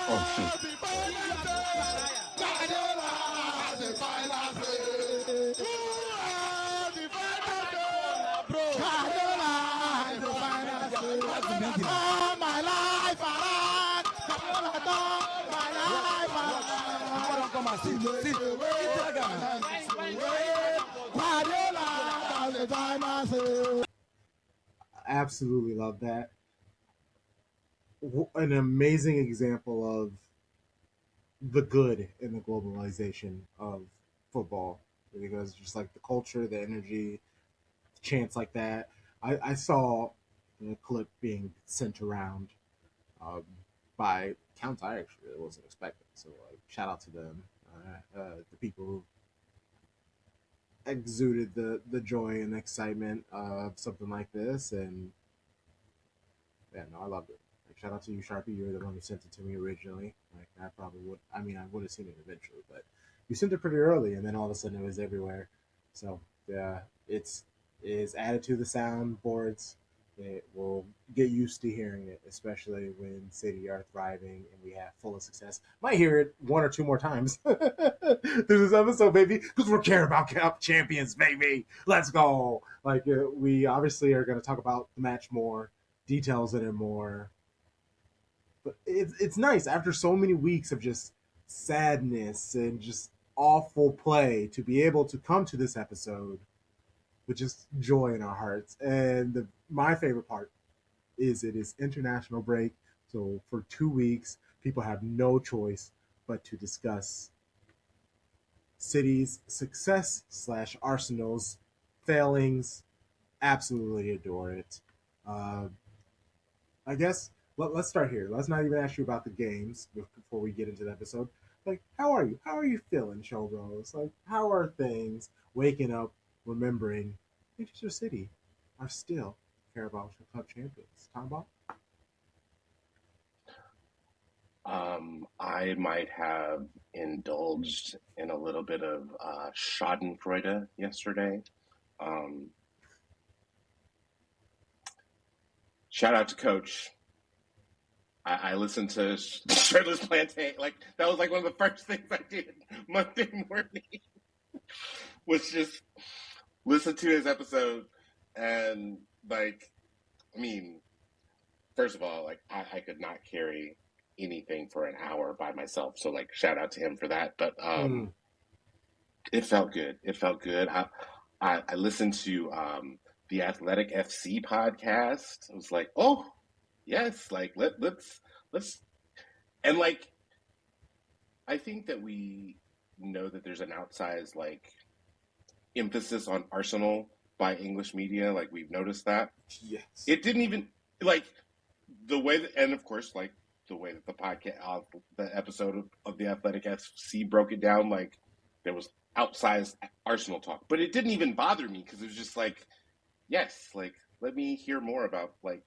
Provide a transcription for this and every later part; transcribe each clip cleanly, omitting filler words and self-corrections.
Oh shoot. Absolutely love that. An amazing example of the good in the globalization of football, because just like the culture, the energy, chants like that. I saw a clip being sent around um, by accounts I actually really wasn't expecting. So shout out to them, the people who exuded the joy and excitement of something like this. And yeah, no, I loved it. Like, shout out to you, Sharpie. You were the one who sent it to me originally. Like, I probably would. I mean, I would have seen it eventually, but you sent it pretty early, and then all of a sudden it was everywhere. So yeah, it's is added to the soundboards. It will get used to hearing it, especially when City are thriving and we have full of success. Might hear it one or two more times. There's this episode, baby, because we're Carabao Cup champions, baby. Let's go. Like we obviously are going to talk about the match more, details in it more. But it's nice after so many weeks of just sadness and just awful play to be able to come to this episode with just joy in our hearts. And my favorite part is it is international break. So for 2 weeks, people have no choice but to discuss City's success slash Arsenal's failings. Absolutely adore it. Uh, I guess let's start here. Let's not even ask you about the games before we get into the episode. Like, how are you? How are you feeling, show bros? Like, how are things? Waking up, remembering Manchester City are still Carabao Cup champions. Tom Ball? I might have indulged in a little bit of Schadenfreude yesterday. Um, Shout out to Coach. I listened to Shirtless Plantain. Like that was like one of the first things I did Monday morning was just listen to his episode and like, I mean, first of all, like I could not carry anything for an hour by myself. So like shout out to him for that. But it felt good. It felt good. I listened to the Athletic FC podcast. I was like, oh yes, like let's and like I think that we know that there's an outsized like emphasis on Arsenal by English media. Like we've noticed that. Yes. It didn't even like the way that, and of course, like the way that the podcast, the episode of the Athletic FC broke it down, like there was outsized Arsenal talk, but it didn't even bother me because it was just like, yes, like let me hear more about like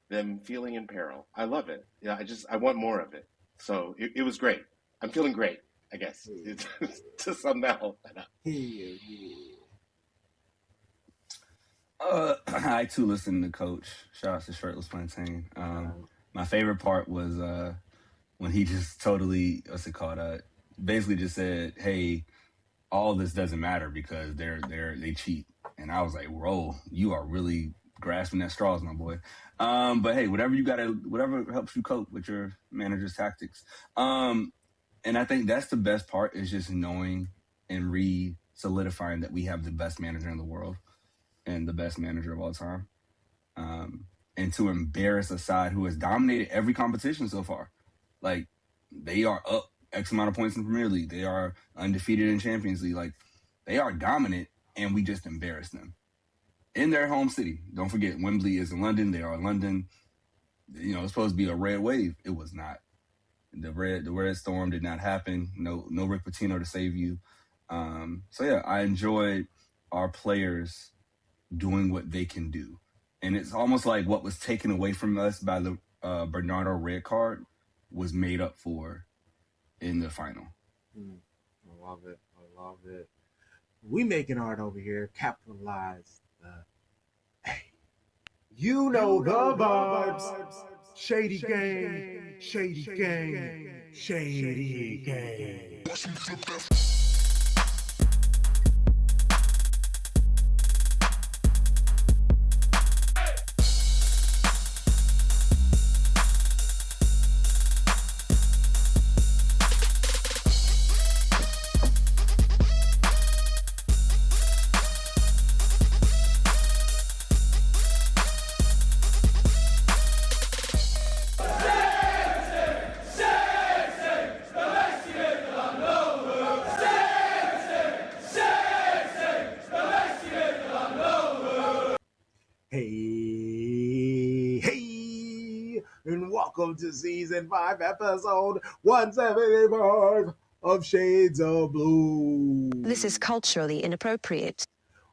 them feeling in peril. I love it. Yeah, I want more of it. So it was great. I'm feeling great, I guess, to sum that whole thing up. I too listened to Coach. Shout out to Shirtless Plantain. My favorite part was when he just totally, what's it called? Basically just said, "Hey, all this doesn't matter because they cheat." And I was like, "Whoa, you are really grasping at straws, my boy." But hey, whatever helps you cope with your manager's tactics. And I think that's the best part is just knowing and solidifying that we have the best manager in the world and the best manager of all time. And to embarrass a side who has dominated every competition so far. Like, they are up X amount of points in the Premier League. They are undefeated in Champions League. Like, they are dominant, and we just embarrassed them. In their home city. Don't forget, Wembley is in London. They are in London. You know, it's supposed to be a red wave. It was not. The red storm did not happen. No Rick Pitino to save you. So, yeah, I enjoyed our players doing what they can do. And it's almost like what was taken away from us by the Bernardo red card was made up for in the final. I love it. I love it. We making art over here. Capitalize the hey. You know the vibes. Shady gang, shady gang, shady gang. Hey, and welcome to season 5, episode 175 of Shades of Blue. This is culturally inappropriate.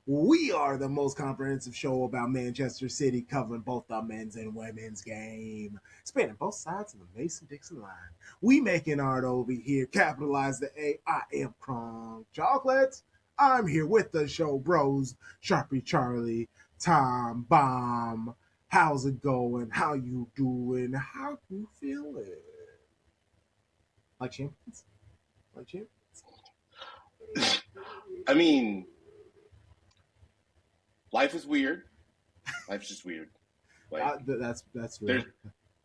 We are the most comprehensive show about Manchester City, covering both the men's and women's game, spanning both sides of the Mason-Dixon line. We making art over here, capitalize the A. I am Kronk Chocolates. I'm here with the show bros, Sharpie Charlie, Tom Bomb. How's it going? How you doing? How you feeling? Like champions? Like champions? I mean, life is weird. Life's just weird. Like that's real. That's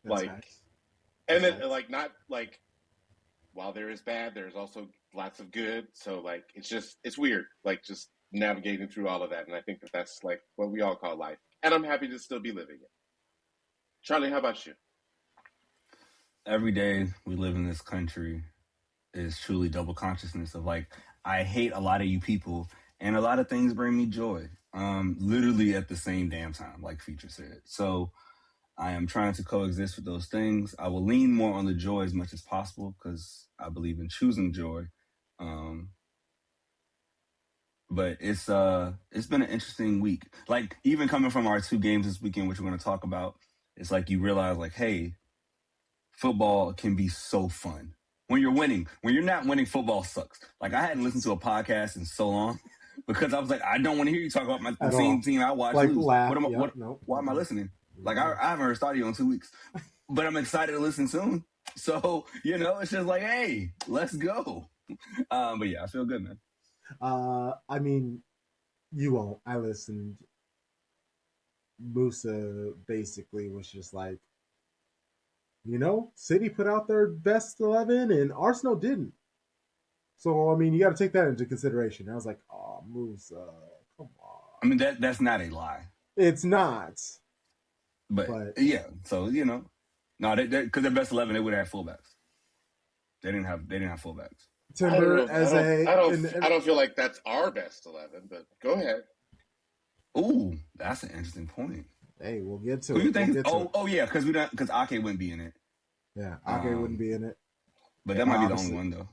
like, facts. and That's then facts. like not like, while there is bad, there's also lots of good. So like, it's weird. Like just navigating through all of that, and I think that's like what we all call life. And I'm happy to still be living it. Charlie, how about you? Every day we live in this country is truly double consciousness of like, I hate a lot of you people and a lot of things bring me joy. Literally at the same damn time, like Feature said. So I am trying to coexist with those things. I will lean more on the joy as much as possible because I believe in choosing joy. But it's been an interesting week. Like even coming from our 2 games this weekend, which we're going to talk about, it's like you realize like, hey, football can be so fun when you're winning. When you're not winning, football sucks. Like I hadn't listened to a podcast in so long because I was like, I don't want to hear you talk about the same team I watch like lose. laugh. Why am I listening? Like I haven't heard Stadio in 2 weeks, but I'm excited to listen soon. So it's just like, hey, let's go. But yeah, I feel good, man. I mean, you won't. I listened. Musa basically was just like, City put out their best 11 and Arsenal didn't. So, I mean, you got to take that into consideration. I was like, oh, Musa, come on. I mean, that's not a lie. It's not. But yeah, so, no, because their best 11, they would have fullbacks. They didn't have fullbacks. Timber I don't feel like that's our best 11, but go ahead. Ooh, that's an interesting point. Hey, we'll get to Who it. you think? Yeah, because Ake wouldn't be in it. Yeah, Ake wouldn't be in it. But that might be the only one though.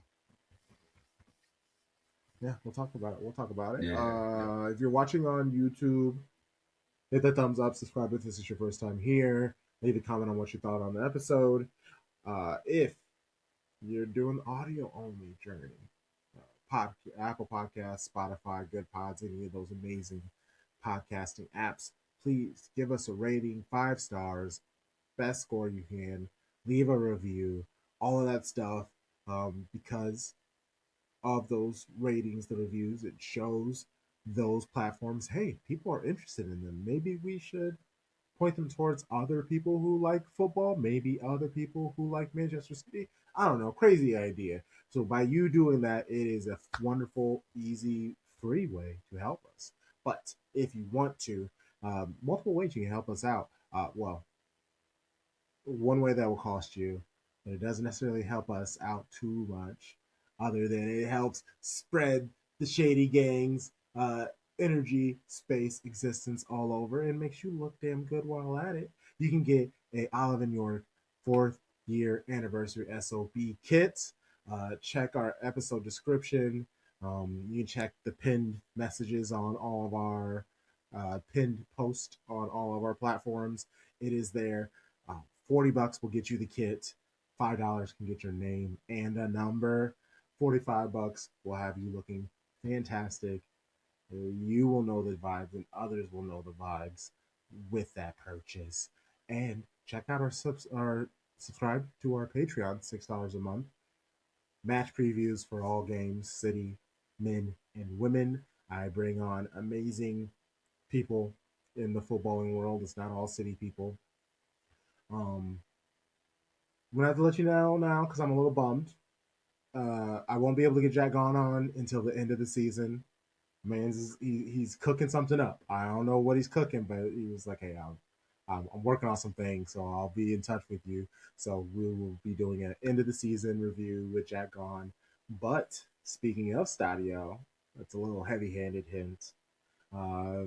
Yeah, we'll talk about it. Yeah. If you're watching on YouTube, hit the thumbs up, subscribe if this is your first time here. Leave a comment on what you thought on the episode. If you're doing audio only journey, Apple Podcasts, Spotify, Good Pods, any of those amazing podcasting apps, please give us a rating, 5 stars, best score you can, leave a review, all of that stuff, because of those ratings, the reviews, it shows those platforms, hey, people are interested in them. Maybe we should point them towards other people who like football, maybe other people who like Manchester City. I don't know, crazy idea. So by you doing that, it is a wonderful, easy, free way to help us. But if you want to, multiple ways you can help us out. Well, one way that will cost you, but it doesn't necessarily help us out too much, other than it helps spread the shady gangs, energy, space, existence all over, and makes you look damn good while at it. You can get a Olive and York 4th year anniversary SOB kit. Check our episode description. You can check the pinned messages on all of our pinned post on all of our platforms. It is there. $40 will get you the kit. $5 can get your name and a number. $45 will have you looking fantastic. You will know the vibes, and others will know the vibes with that purchase. And check out our subscribe to our Patreon, $6 a month. Match previews for all games, city, men, and women. I bring on amazing people in the footballing world. It's not all city people. I'm gonna have to let you know now because I'm a little bummed. I won't be able to get Jack on until the end of the season. He's cooking something up. I don't know what he's cooking, but he was like, "Hey, I'm working on some things, so I'll be in touch with you." So we will be doing an end of the season review with Jack gone. But speaking of Stadio, that's a little heavy-handed hint. Uh,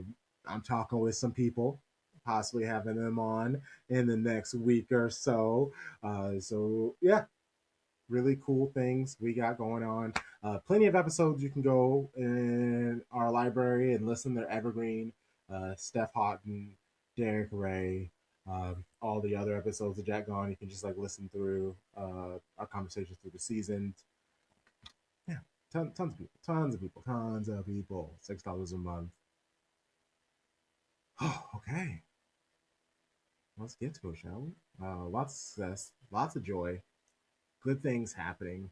I'm talking with some people, possibly having them on in the next week or so. So yeah, really cool things we got going on. Plenty of episodes you can go in our library and listen. They're evergreen. Steph Houghton, Derek Ray, all the other episodes of Jack Gone. You can just like listen through our conversations through the season. Yeah, tons of people, tons of people. $6 a month. Oh, okay. Let's get to it, shall we? Lots of success, lots of joy, good things happening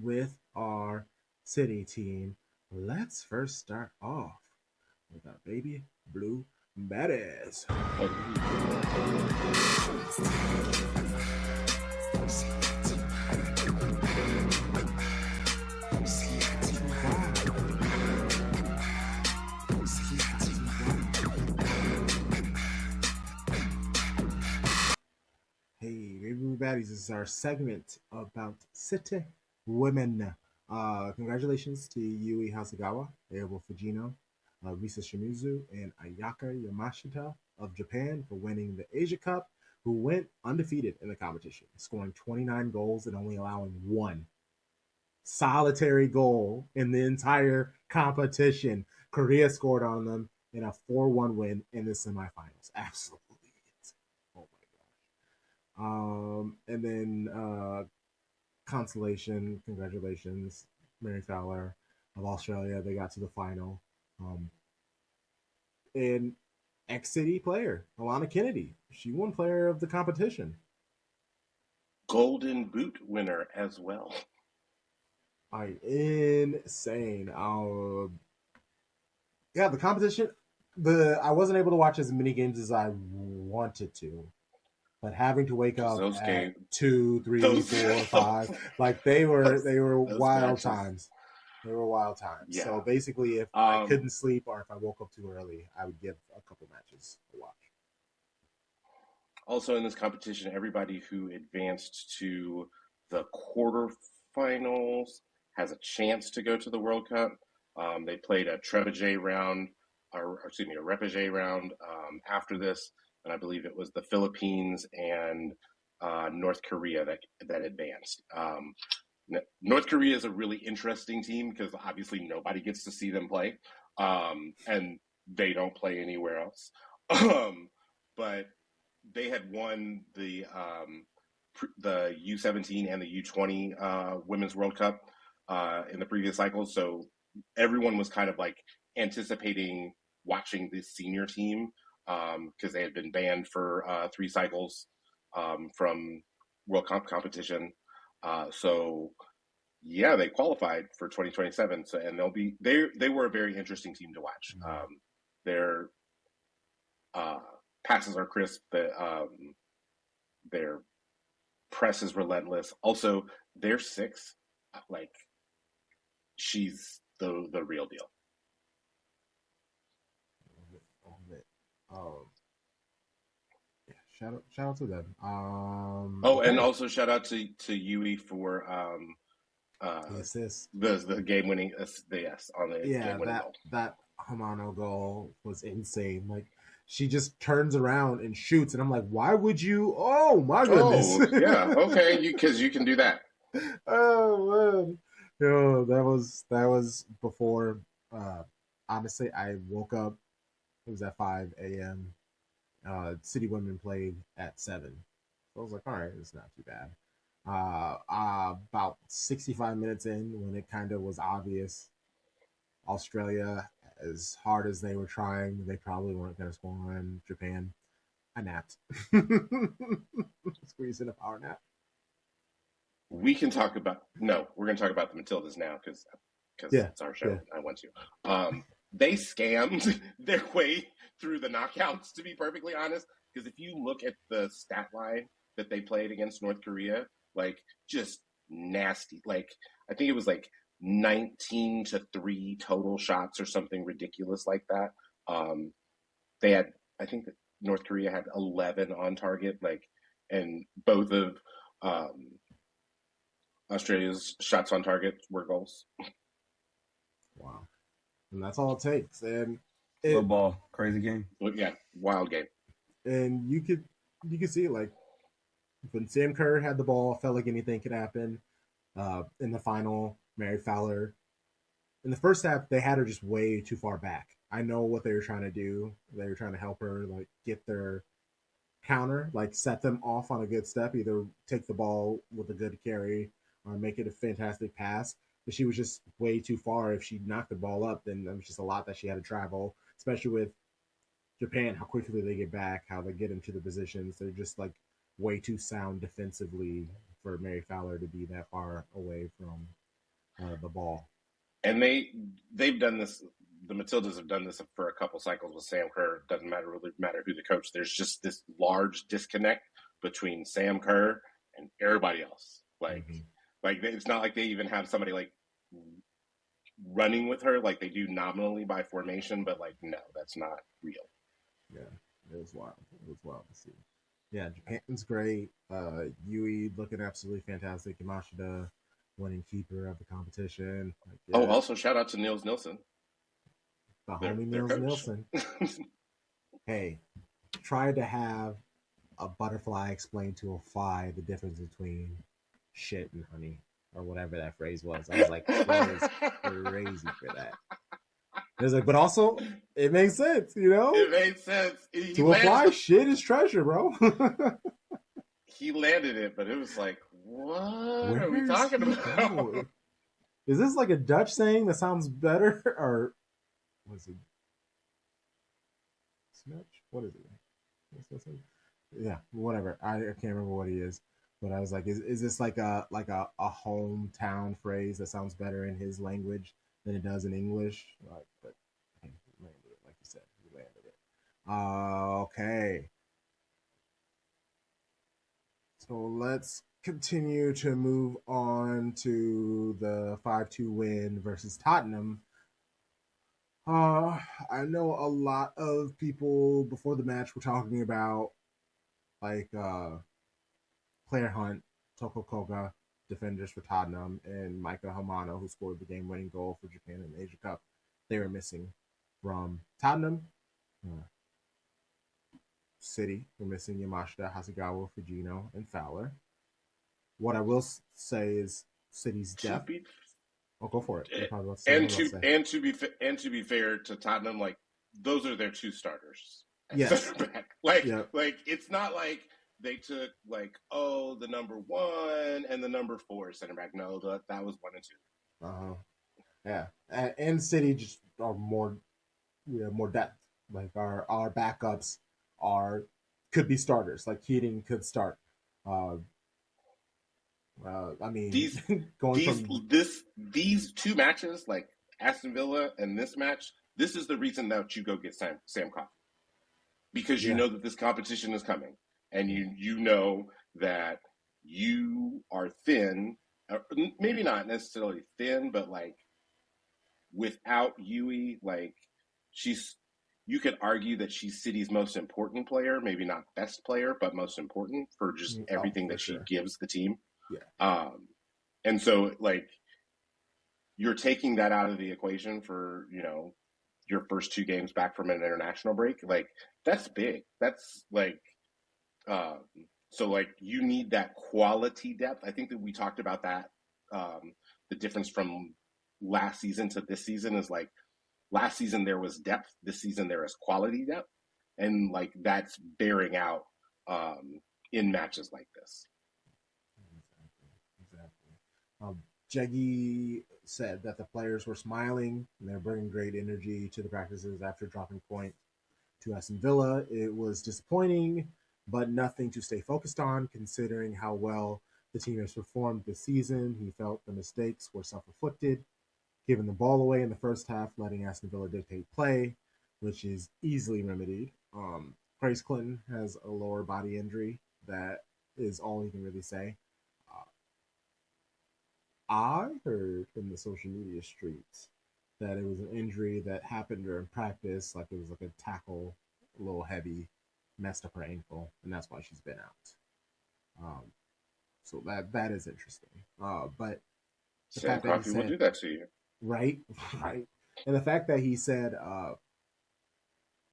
with our city team. Let's first start off with our baby blue Baddies. Hey, baby blue Baddies, this is our segment about city women. Congratulations to Yui Hasegawa, Aobo Fujino, Risa Shimizu, and Ayaka Yamashita of Japan for winning the Asia Cup, who went undefeated in the competition, scoring 29 goals and only allowing one solitary goal in the entire competition. Korea scored on them in a 4-1 win in the semifinals. Absolutely. Oh my gosh. And then consolation, congratulations, Mary Fowler of Australia. They got to the final. And ex City player, Alana Kennedy. She won player of the competition. Golden Boot winner as well. Insane. Yeah, the competition. I wasn't able to watch as many games as I wanted to, but having to wake up Those at games, 2, 3, those 4, 5, like they were wild matches. times. They were wild times. Yeah. So basically, if I couldn't sleep or if I woke up too early, I would give a couple matches a watch. Also in this competition, everybody who advanced to the quarterfinals has a chance to go to the World Cup. They played a repechage round after this, and I believe it was the Philippines and North Korea that advanced. North Korea is a really interesting team because obviously nobody gets to see them play, and they don't play anywhere else. But they had won the U17 and the U20 Women's World Cup in the previous cycles, so everyone was kind of like anticipating watching this senior team because they had been banned for 3 cycles from World Cup competition. So yeah, they qualified for 2027. So and they were a very interesting team to watch. Their passes are crisp. Their press is relentless. Also, their 6, like she's the real deal. Yeah, shout out to them. Okay. And also shout out to Yui for the assist, the game winning on the game winning goal. That Hamano goal was insane. Like she just turns around and shoots, and I'm like, why would you? Oh my goodness! Oh yeah, okay, because you can do that. Oh man, that was before. Honestly, I woke up. It was at 5 a.m. City Women played at 7. So I was like, all right, it's not too bad. About 65 minutes in, when it kind of was obvious, Australia, as hard as they were trying, they probably weren't going to score on Japan. I napped. Squeezed in a power nap. We can talk about we're going to talk about the Matildas now because Yeah, it's our show. yeah. I want to. They scammed their way through the knockouts, to be perfectly honest. Because if you look at the stat line that they played against North Korea, like just nasty. Like I think it was like 19-3 total shots or something ridiculous like that. They had, I think that North Korea had 11 on target, like, and both of Australia's shots on target were goals. Wow. And that's all it takes. And Football, crazy game. Yeah, wild game. And you could see it, like when Sam Kerr had the ball, felt like anything could happen. In the final, Mary Fowler. In the first half, they had her just way too far back. I know what they were trying to do. They were trying to help her like get their counter, like set them off on a good step, either take the ball with a good carry or make it a fantastic pass. But she was just way too far. If she knocked the ball up, then there was just a lot that she had to travel, especially with Japan, how quickly they get back, how they get into the positions. They're just like way too sound defensively for Mary Fowler to be that far away from the ball. And they've done this. The Matildas have done this for a couple cycles with Sam Kerr. Doesn't really matter who the coach. There's just this large disconnect between Sam Kerr and everybody else. Like it's not like they even have somebody like running with her like they do nominally by formation, but like no, that's not real. Yeah, it was wild. It was wild to see. Yeah, Japan's great. Yui looking absolutely fantastic. Yamashita winning keeper of the competition. Like, yeah. Also shout out to Niels Nilsson. The homie Niels Nilsson. Hey, tried to have a butterfly explain to a fly the difference between shit and honey, or whatever that phrase was. I was like, that is crazy for that. It was like, but also, it makes sense, you know? It made sense. To a fly, shit is treasure, bro. He landed it, but it was like, what are we talking about? Is this like a Dutch saying that sounds better, or was it snatch? What is it? Yeah, whatever. I can't remember what he is, but I was like, is this like a hometown phrase that sounds better in his language than it does in English? Like, but hey, he landed it, like you said, he landed it. Okay. So let's continue to move on to the 5-2 win versus Tottenham. I know a lot of people before the match were talking about like Claire Hunt, Toko Koga, defenders for Tottenham, and Micah Hamano, who scored the game-winning goal for Japan in the Asia Cup. They were missing from Tottenham. City were missing Yamashita, Hasegawa, Fujino, and Fowler. What I will say is City's depth. I'll go for it. And to be fair to Tottenham, like those are their two starters. Yes. like it's not like they took like the number 1 and the number 4 center back. No, that was 1 and 2. Yeah, and City just are more depth. Like our backups could be starters. Like Keating could start. I mean, these two matches, like Aston Villa and this match, this is the reason that you go get Sam Coffey, because you know that this competition is coming, and you know that you are thin, maybe not necessarily thin, but like without Yui, like you could argue that she's City's most important player, maybe not best player, but most important for just everything that she gives the team. Yeah. And so like you're taking that out of the equation for, your first 2 games back from an international break. Like that's big. That's like, so like you need that quality depth. I think that we talked about that. The difference from last season to this season is like last season there was depth. This season there is quality depth. And like that's bearing out in matches like this. Jeggy said that the players were smiling and they're bringing great energy to the practices after dropping points To Aston Villa, it was disappointing, but nothing to stay focused on considering how well the team has performed this season. He felt the mistakes were self inflicted, giving the ball away in the first half, letting Aston Villa dictate play, which is easily remedied. Grace Clinton has a lower body injury. That is all he can really say. I heard from the social media streets that it was an injury that happened during practice, like it was like a tackle, a little heavy, messed up her ankle, and that's why she's been out. So that is interesting. But the Sam fact that he Coffee will said, do that to you. right, right, and the fact that he said,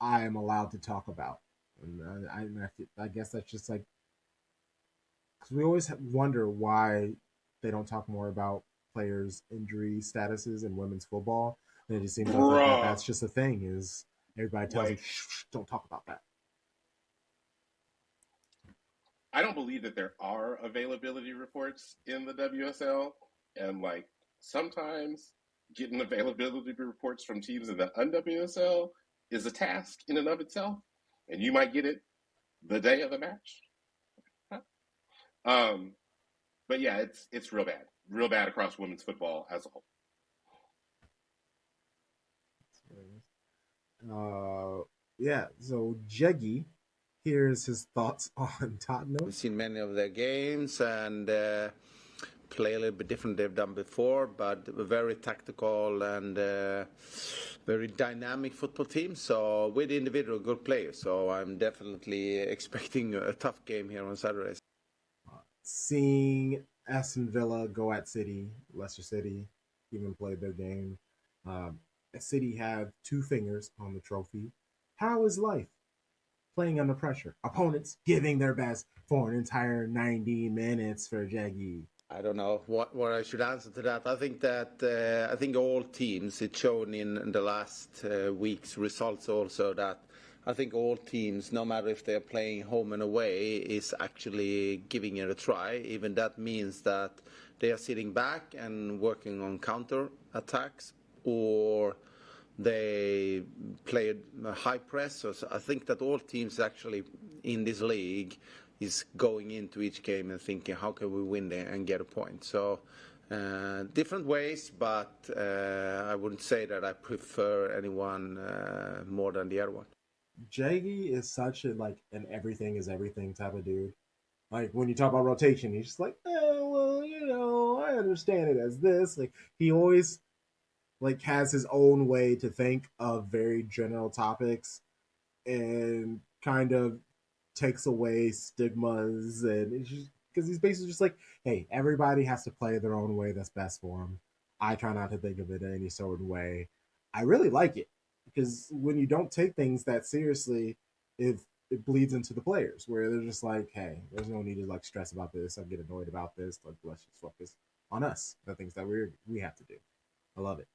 "I am allowed to talk about," and I guess that's just like because we always wonder why they don't talk more about players' injury statuses in women's football. And it just seems like that's just a thing. Is everybody tells them, shh, don't talk about that. I don't believe that there are availability reports in the WSL, and like sometimes getting availability reports from teams in the UWSL is a task in and of itself, and you might get it the day of the match. But yeah, it's real bad across women's football as a whole. Yeah. So Jeggy, here's his thoughts on Tottenham. We've seen many of their games and play a little bit different than they've done before, but a very tactical and very dynamic football team. So with individual good players. So I'm definitely expecting a tough game here on Saturday. Seeing Aston Villa go at City, Leicester City, even played their game. City have two fingers on the trophy. How is life? Playing under pressure. Opponents giving their best for an entire 90 minutes for Jaggy. I don't know what I should answer to that. I think that I think all teams, it's shown in the last week's results also that I think all teams, no matter if they're playing home and away, is actually giving it a try. Even that means that they are sitting back and working on counter attacks, or they play a high press. So I think that all teams actually in this league is going into each game and thinking, how can we win there and get a point? So different ways, but I wouldn't say that I prefer anyone more than the other one. Jaggy is such a like an everything is everything type of dude. Like when you talk about rotation, he's just like, well, I understand it as this. Like he always like has his own way to think of very general topics and kind of takes away stigmas, and it's just because he's basically just like, hey, everybody has to play their own way that's best for them. I try not to think of it in any certain way. I really like it because when you don't take things that seriously, it bleeds into the players where they're just like, hey, there's no need to like stress about this. I get annoyed about this. Like, let's just focus on us, the things that we have to do. I love it.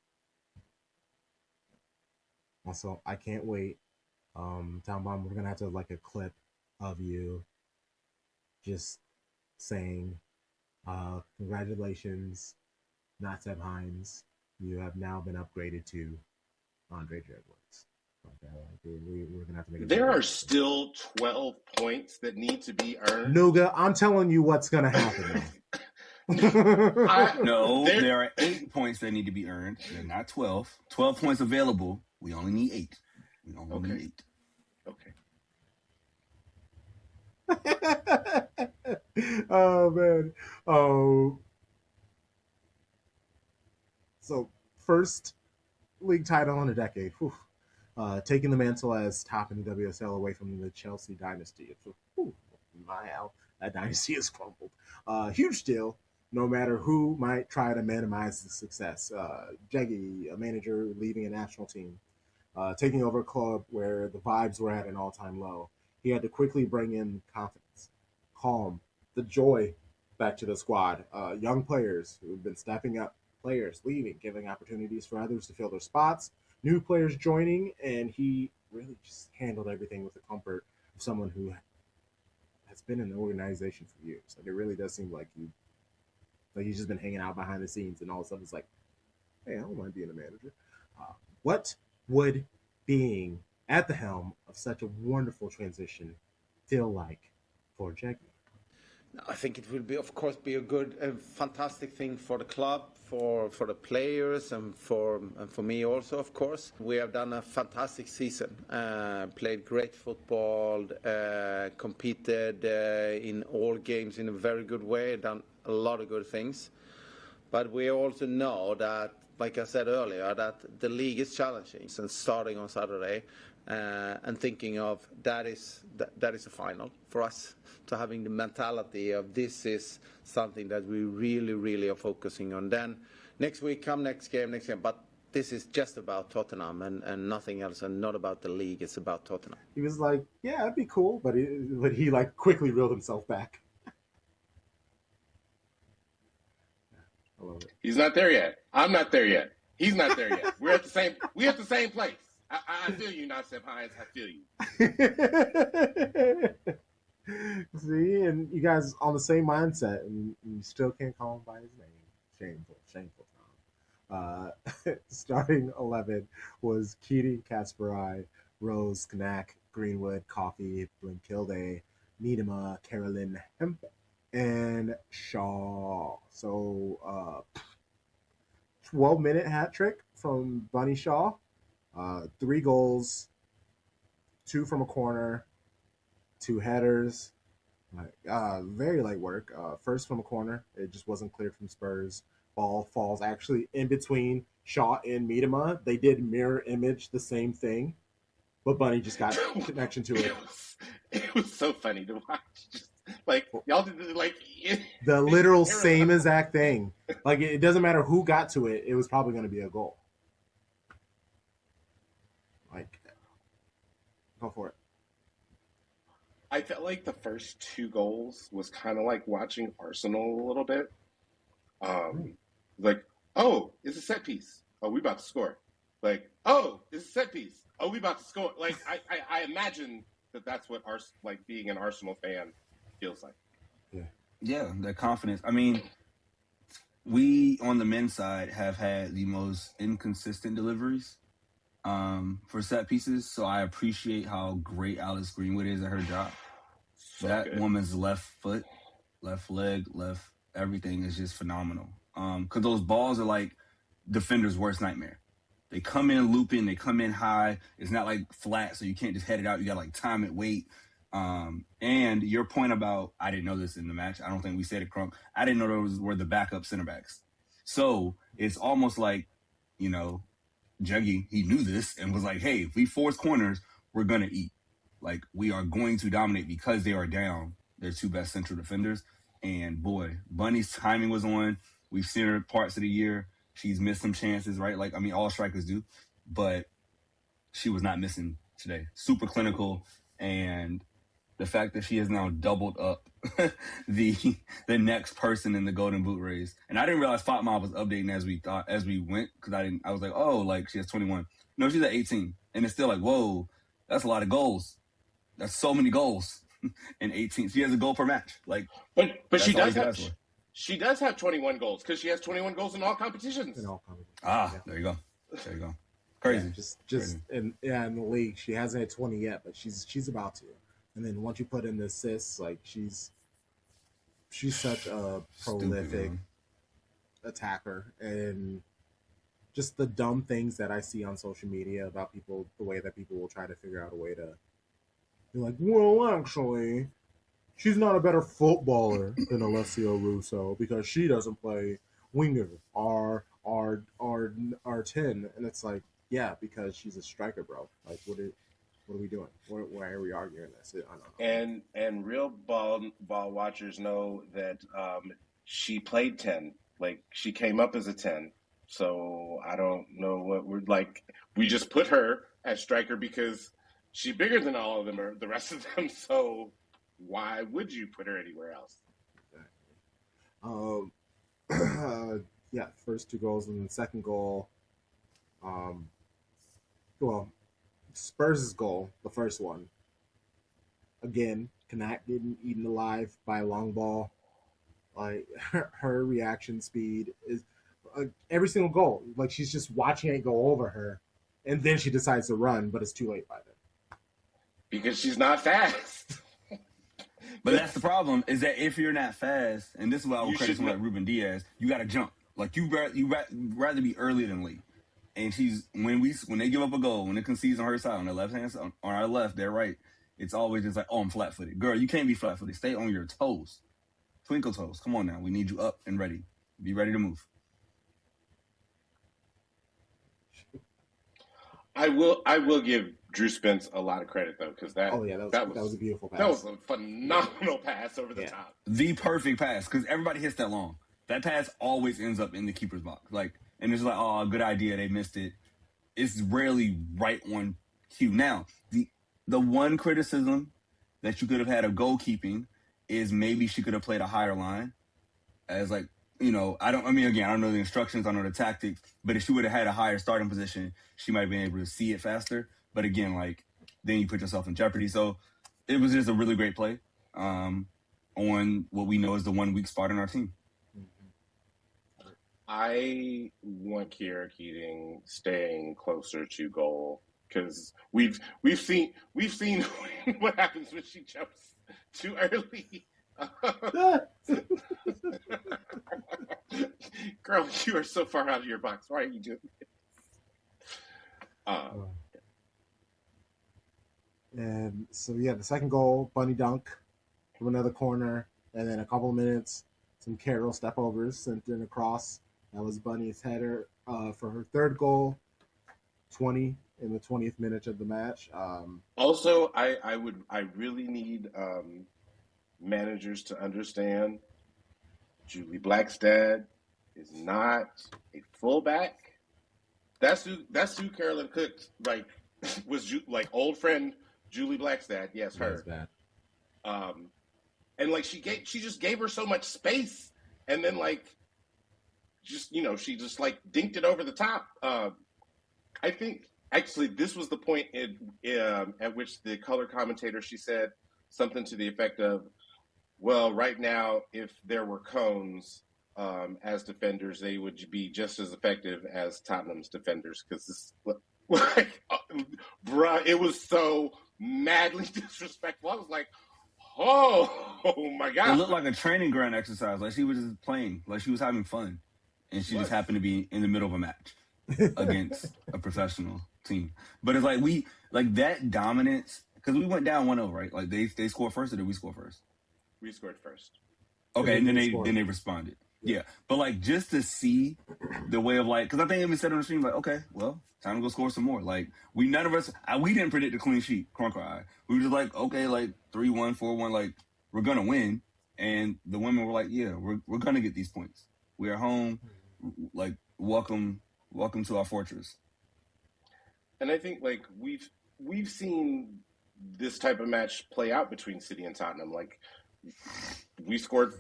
Also, I can't wait. Town Bomb, we're gonna have to like a clip of you just saying, congratulations, not Seb Hines. You have now been upgraded to Andree Jeglertz. Okay, we're gonna have to make it. There are still 12 points that need to be earned. Nuga, I'm telling you what's gonna happen. No, there are 8 points that need to be earned. They're not 12. 12 points available. We only need 8. We only need 8. Oh man. Oh. So first league title in a decade. Taking the mantle as top in the WSL away from the Chelsea dynasty. That dynasty has crumbled. Huge deal, no matter who might try to minimize the success. Jeggy, a manager leaving a national team, taking over a club where the vibes were at an all-time low. He had to quickly bring in confidence, calm, the joy back to the squad. Young players who have been stepping up, players leaving, giving opportunities for others to fill their spots, new players joining, and he really just handled everything with the comfort of someone who has been in the organization for years. Like it really does seem like he's just been hanging out behind the scenes, and all of a sudden it's like, hey, I don't mind being a manager. What would being at the helm of such a wonderful transition feel like for Cherki? I think it will be, of course, be a fantastic thing for the club, for the players, and for me also, of course. We have done a fantastic season, played great football, competed in all games in a very good way, done a lot of good things. But we also know that, like I said earlier, that the league is challenging, and starting on Saturday, and thinking of that is a final for us, to having the mentality of this is something that we really are focusing on. Then next week next game, but this is just about Tottenham and nothing else, and not about the league. It's about Tottenham. He was like, yeah, it'd be cool, but he like quickly reeled himself back. I love it. He's not there yet. I'm not there yet. He's not there yet. We at the same place. I feel you, Nasib Hines. I feel you. See, and you guys on the same mindset, and you still can't call him by his name. Shameful, Tom. Starting 11 was Keating, Kasparai, Rose, Knack, Greenwood, Coffey, Blinkilde, Niedema, Carolyn, Hemp, and Shaw. So 12-minute hat trick from Bunny Shaw. 3 goals, 2 from a corner, 2 headers. Very light work. First from a corner, it just wasn't cleared from Spurs. Ball falls actually in between Shaw and Miedema. They did mirror image the same thing, but Bunny just got connection to it. It was so funny to watch. Just like y'all did the literal same exact thing. Like it doesn't matter who got to it; it was probably going to be a goal. Like, go for it. I felt like the first 2 goals was kind of like watching Arsenal a little bit. Like, oh, it's a set piece. Oh, we about to score. Like, oh, it's a set piece. Oh, we about to score. Like, I imagine that's what being an Arsenal fan feels like. Yeah, the confidence. I mean, we on the men's side have had the most inconsistent deliveries for set pieces, so I appreciate how great Alice Greenwood is at her job. So that good. Woman's left foot, left leg, left everything is just phenomenal. Because those balls are like defender's worst nightmare. They come in looping, they come in high. It's not like flat, so you can't just head it out. You got to like time it, wait. And your point about, I didn't know this in the match. I don't think we said it, Crunk. I didn't know those were the backup center backs. So it's almost like, Juggy, he knew this and was like, hey, if we force corners, we're going to eat. Like, we are going to dominate because they are down their 2 best central defenders. And boy, Bunny's timing was on. We've seen her parts of the year. She's missed some chances, right? Like, I mean, all strikers do. But she was not missing today. Super clinical. And the fact that she has now doubled up the next person in the Golden Boot race. And I didn't realize Fatma was updating as we went, because I was like, oh, like she has 21. No, she's at 18. And it's still like, whoa, that's a lot of goals. That's so many goals in 18. She has a goal per match. Like, but she does have 21 goals because she has 21 goals in all competitions. There you go. Crazy. Yeah, just crazy. In the league, she hasn't had 20 yet, but she's about to. And then once you put in the assists, like she's such a prolific attacker, and just the dumb things that I see on social media about people, the way that people will try to figure out a way to be like, well, actually, she's not a better footballer than Alessio Russo because she doesn't play winger or 10, and it's like, yeah, because she's a striker, bro. Like, what are we doing? Why are we arguing this? I don't know. And real ball watchers know that she played 10. Like, she came up as a 10. So I don't know what we're like. We just put her as striker because she's bigger than all of them or the rest of them. So why would you put her anywhere else? Exactly. Yeah, first 2 goals, and then the second goal. Well, Spurs' goal, the first one. Again, Knack getting eaten alive by a long ball. Like her reaction speed is every single goal. Like she's just watching it go over her, and then she decides to run, but it's too late by then. Because she's not fast. But that's the problem, is that if you're not fast, and this is why I would credit someone like Ruben Diaz, you got to jump. Like, you rather be early than late. And when they give up a goal, when it concedes on her side, on the left hand side, on our left, they're right. It's always just like, oh, I'm flat footed. Girl, you can't be flat footed. Stay on your toes. Twinkle toes. Come on now. We need you up and ready. Be ready to move. I will give Drew Spence a lot of credit though, because that was a beautiful pass. That was a phenomenal pass over the top. The perfect pass, because everybody hits that long. That pass always ends up in the keeper's box. Like, and it's like, oh, good idea, they missed it. It's rarely right on cue. Now, the one criticism that you could have had of goalkeeping is maybe she could have played a higher line. As like, I don't know the instructions, I don't know the tactics, but if she would have had a higher starting position, she might have been able to see it faster. But again, like, then you put yourself in jeopardy. So it was just a really great play on what we know is the 1 weak spot in our team. I want Kiera Keating staying closer to goal, because we've seen what happens when she jumps too early. Girl, you are so far out of your box. Why are you doing this? And so, the second goal, bunny dunk from another corner, and then a couple of minutes, some Carroll step overs sent in across. That was Bunny's header for her third goal, 20 in the 20th minute of the match. Also, I really need managers to understand Julie Blackstad is not a fullback. That's who Carolyn Cook was like old friend Julie Blackstad. Yes, her. That's bad. And like she just gave her so much space, and then like she just like dinked it over the top. I think actually this was the point at which the color commentator, she said something to the effect of, well, right now, if there were cones as defenders, they would be just as effective as Tottenham's defenders, because bruh, it was so madly disrespectful. I was like, oh my God. It looked like a training ground exercise. Like she was just playing, like she was having fun. And she just happened to be in the middle of a match against a professional team. But it's like that dominance, because we went down 1-0, right? Like they scored first, or did we score first? We scored first. Okay, and then they responded. Yeah. But like, just to see the way of like, because I think they even said on the stream, like, okay, well, time to go score some more. Like, none of us didn't predict a clean sheet, Cronkite. We were just like, okay, like 3-1, 4-1, like we're gonna win. And the women were like, yeah, we're gonna get these points. We are home. Like, welcome to our fortress. And I think like we've seen this type of match play out between City and Tottenham. Like we scored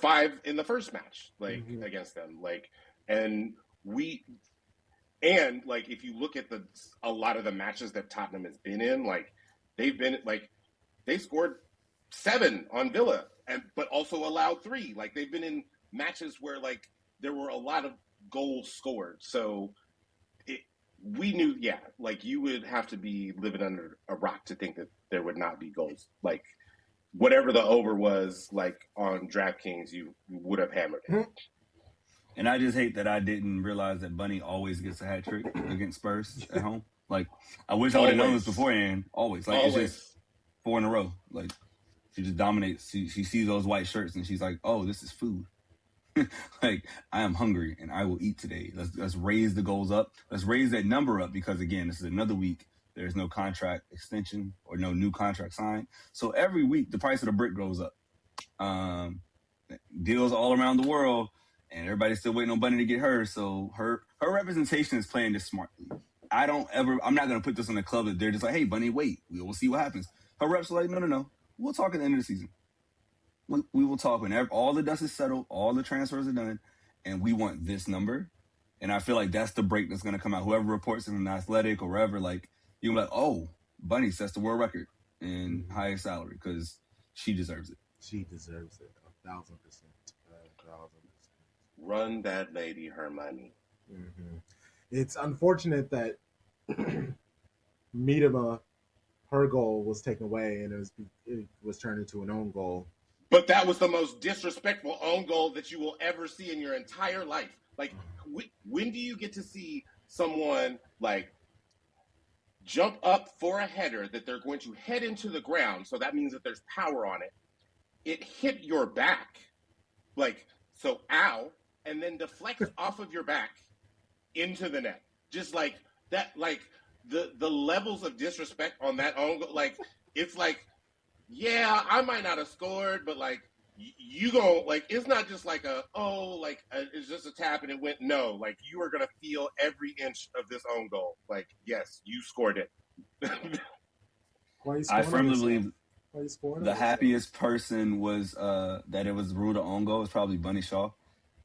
5 in the first match, like against them. Like, and if you look at a lot of the matches that Tottenham has been in, like they scored 7 on Villa, but also allowed 3. Like they've been in matches where like there were a lot of goals scored. So we knew, like you would have to be living under a rock to think that there would not be goals. Like whatever the over was, like on DraftKings, you would have hammered it. And I just hate that I didn't realize that Bunny always gets a hat trick against Spurs at home. Like, I wish I would have known this beforehand. Always. Like, it's just 4 in a row. Like, she just dominates. She sees those white shirts and she's like, oh, this is food. Like, I am hungry and I will eat today. Let's raise the goals up. Let's raise that number up, because again, this is another week. There's no contract extension or no new contract signed. So every week the price of the brick goes up. Deals all around the world, and everybody's still waiting on Bunny to get hers. So her representation is playing this smartly. I'm not gonna put this on the club that they're just like, hey, Bunny, wait, we will see what happens. Her reps are like, no. We'll talk at the end of the season. We will talk when all the dust is settled, all the transfers are done, and we want this number. And I feel like that's the break that's going to come out. Whoever reports it in the Athletic or wherever, like, you're like, oh, Bunny sets the world record in highest salary, because she deserves it. She deserves it 1,000%. Run that lady her money. It's unfortunate that Miedema her goal was taken away, and it was turned into an own goal. But that was the most disrespectful own goal that you will ever see in your entire life. Like, when do you get to see someone like jump up for a header that they're going to head into the ground? So that means that there's power on it. It hit your back, like, so ow, and then deflects off of your back into the net. Just like that, like the levels of disrespect on that own goal, like, it's like, yeah, I might not have scored, but like you go, like, it's not just like it's just a tap and it went. No, like, you are gonna feel every inch of this own goal. Like, yes, you scored it. I firmly believe the happiest person was that it was ruled an own goal was probably Bunny Shaw.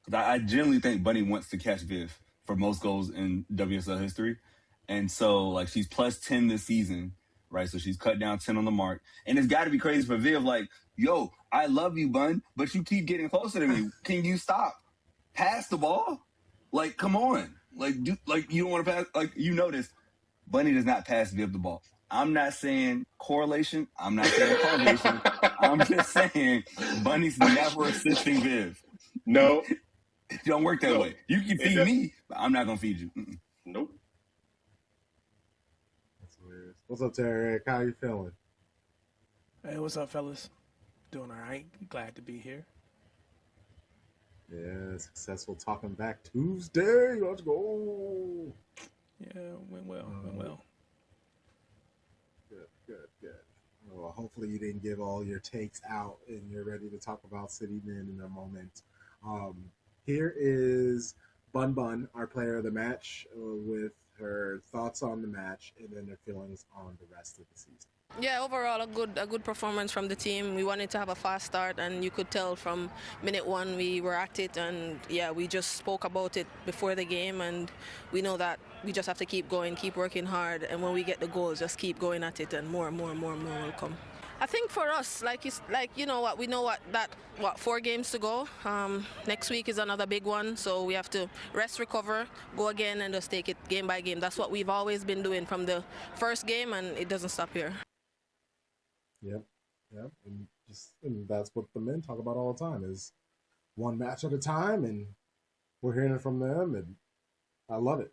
Because I genuinely think Bunny wants to catch Viv for most goals in WSL history. And so, like, she's plus 10 this season, right? So she's cut down 10 on the mark. And it's got to be crazy for Viv, like, yo, I love you, Bun, but you keep getting closer to me. Can you stop? Pass the ball? Like, come on. Like, you don't want to pass? Like, you notice Bunny does not pass Viv the ball. I'm not saying correlation. I'm not saying causation. I'm just saying Bunny's never assisting Viv. No. It don't work that way. You can feed me, but I'm not going to feed you. Mm-mm. Nope. That's weird. What's up, Terry? How you feeling? Hey, what's up, fellas? Doing all right. Glad to be here. Yeah, successful Talking Back Tuesday. Let's go. Yeah, went well. Good. Well, hopefully you didn't give all your takes out and you're ready to talk about City Men in a moment. Here is Bun Bun, our player of the match, with her thoughts on the match and then her feelings on the rest of the season. Yeah, overall a good performance from the team. We wanted to have a fast start, and you could tell from minute one we were at it, and yeah, we just spoke about it before the game, and we know that we just have to keep going, keep working hard, and when we get the goals, just keep going at it, and more will come. I think for us, we know 4 games to go. Next week is another big one, so we have to rest, recover, go again, and just take it game by game. That's what we've always been doing from the first game, and it doesn't stop here. Yep. And that's what the men talk about all the time, is one match at a time, and we're hearing it from them, and I love it.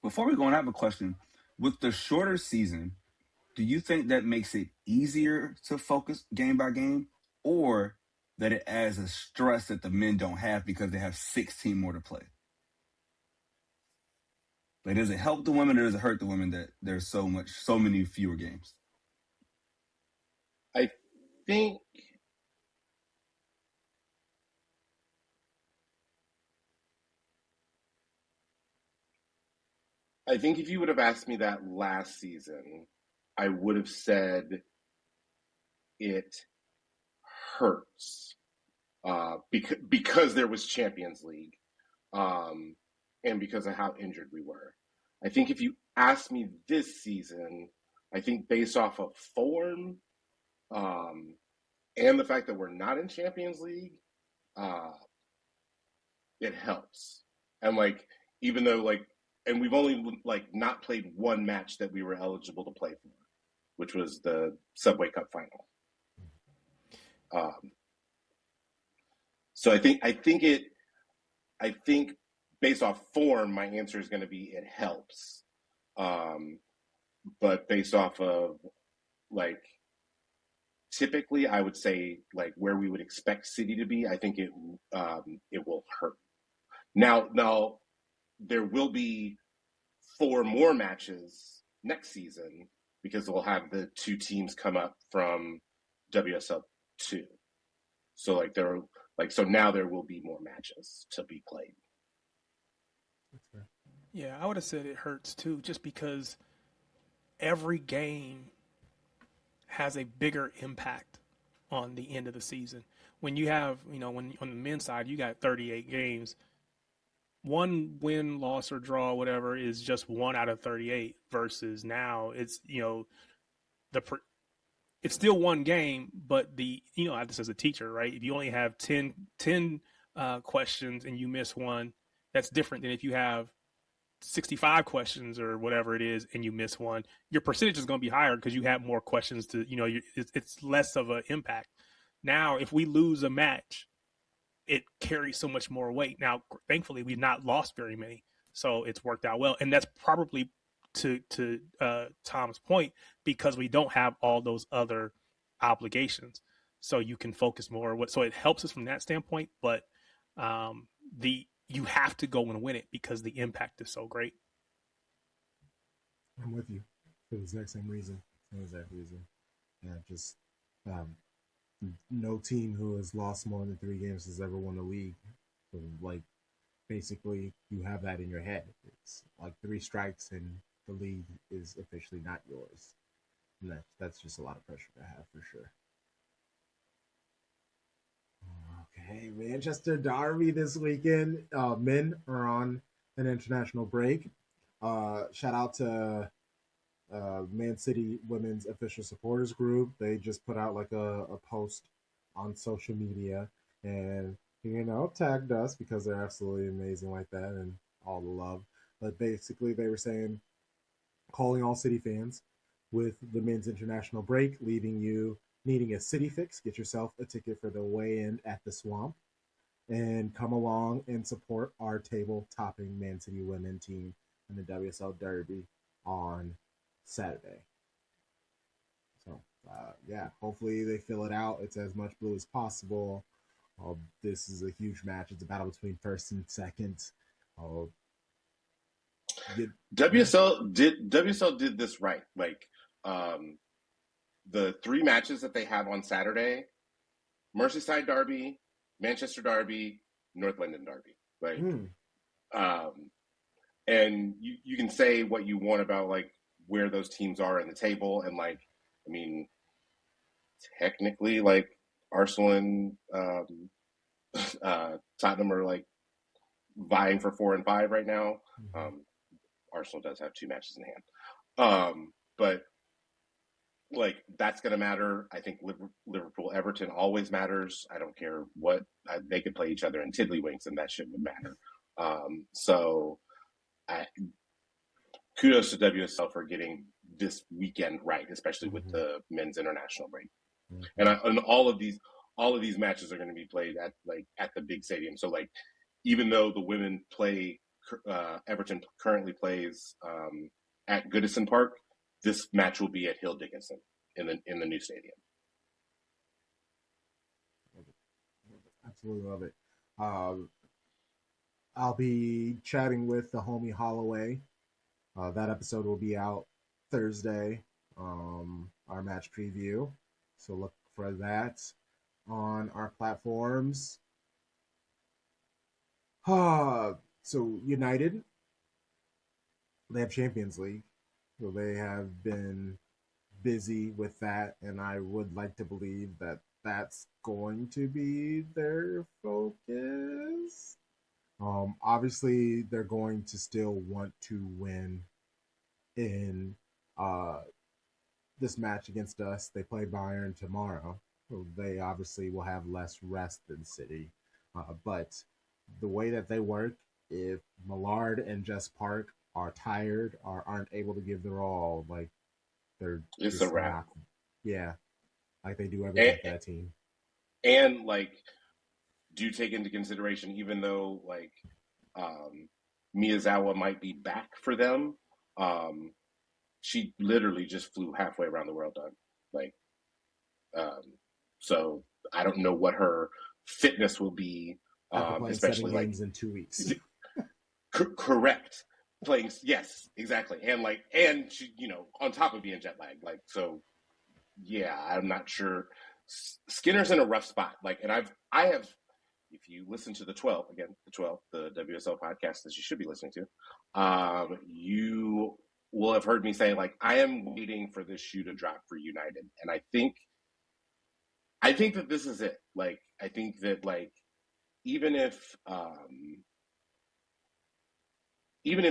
Before we go on, I have a question. With the shorter season, do you think that makes it easier to focus game by game, or that it adds a stress that the men don't have because they have 16 more to play? Like, does it help the women or does it hurt the women that there's so many fewer games? I think if you would have asked me that last season, I would have said it hurts because there was Champions League and because of how injured we were. I think if you ask me this season, I think based off of form and the fact that we're not in Champions League, it helps. And like, even though like, and we've only like not played one match that we were eligible to play for, which was the Subway Cup final. So I think based off form, my answer is going to be it helps. But based off of like, typically I would say like where we would expect City to be, I think it will hurt. Now there will be 4 more matches next season because we'll have the 2 teams come up from WSL 2. So so now there will be more matches to be played. Yeah, I would have said it hurts too, just because every game has a bigger impact on the end of the season. When you have, when on the men's side, you got 38 games, one win, loss, or draw, whatever, is just 1 out of 38 versus now it's, it's still one game, but this as a teacher, right? If you only have 10 questions and you miss one, that's different than if you have 65 questions or whatever it is, and you miss one, your percentage is going to be higher because you have more questions to, it's less of an impact. Now, if we lose a match, it carries so much more weight. Now, thankfully, we've not lost very many, so it's worked out well. And that's probably to Tom's point, because we don't have all those other obligations, so you can focus more. So it helps us from that standpoint, but you have to go and win it because the impact is so great. I'm with you for the exact same reason. Yeah, just no team who has lost more than 3 games has ever won the league. So, like, basically, you have that in your head. It's like 3 strikes and the league is officially not yours. And that's just a lot of pressure to have for sure. Okay, Manchester Derby this weekend. Men are on an international break. Shout out to Man City Women's Official Supporters Group. They just put out like a post on social media and, tagged us because they're absolutely amazing like that and all the love. But basically they were saying, calling all City fans, with the men's international break leaving you needing a City fix, get yourself a ticket for the weigh-in at the Swamp and come along and support our table-topping Man City women team in the WSL Derby on Saturday. So, hopefully they fill it out. It's as much blue as possible. This is a huge match. It's a battle between first and second. WSL did this right. Like, the 3 matches that they have on Saturday: Merseyside Derby, Manchester Derby, North London Derby. Like, and you can say what you want about like where those teams are in the table, and like, I mean, technically, like Arsenal and Tottenham are like vying for 4 and 5 right now. Arsenal does have 2 matches in hand, but like that's going to matter. I think Liverpool Everton always matters. I don't care what they could play each other in tiddlywinks, and that shouldn't matter. So kudos to WSL for getting this weekend right, especially with the men's international break. And all of these matches are going to be played at the big stadium. So like, even though the women play, Everton currently plays at Goodison Park, this match will be at Hill Dickinson in the new stadium. Absolutely love it. I'll be chatting with the homie Holloway. That episode will be out Thursday. Our match preview. So look for that on our platforms. So United, they have Champions League. So they have been busy with that, and I would like to believe that that's going to be their focus. Obviously, they're going to still want to win in this match against us. They play Bayern tomorrow, so they obviously will have less rest than City. But the way that they work, if Millard and Jess Park are tired or aren't able to give their all, like it's a wrap. Like they do everything for that team. And like, do take into consideration, even though like Miyazawa might be back for them, she literally just flew halfway around the world done. Like, so I don't know what her fitness will be, especially 7 like games in 2 weeks. Correct. Playing, yes, exactly. And she, on top of being jet lagged, like, so yeah, I'm not sure. Skinner's in a rough spot. Like, and I have, if you listen to the 12, the WSL podcast that you should be listening to, you will have heard me say, like, I am waiting for this shoe to drop for United. And I think that this is it. Like, I think that, like, even if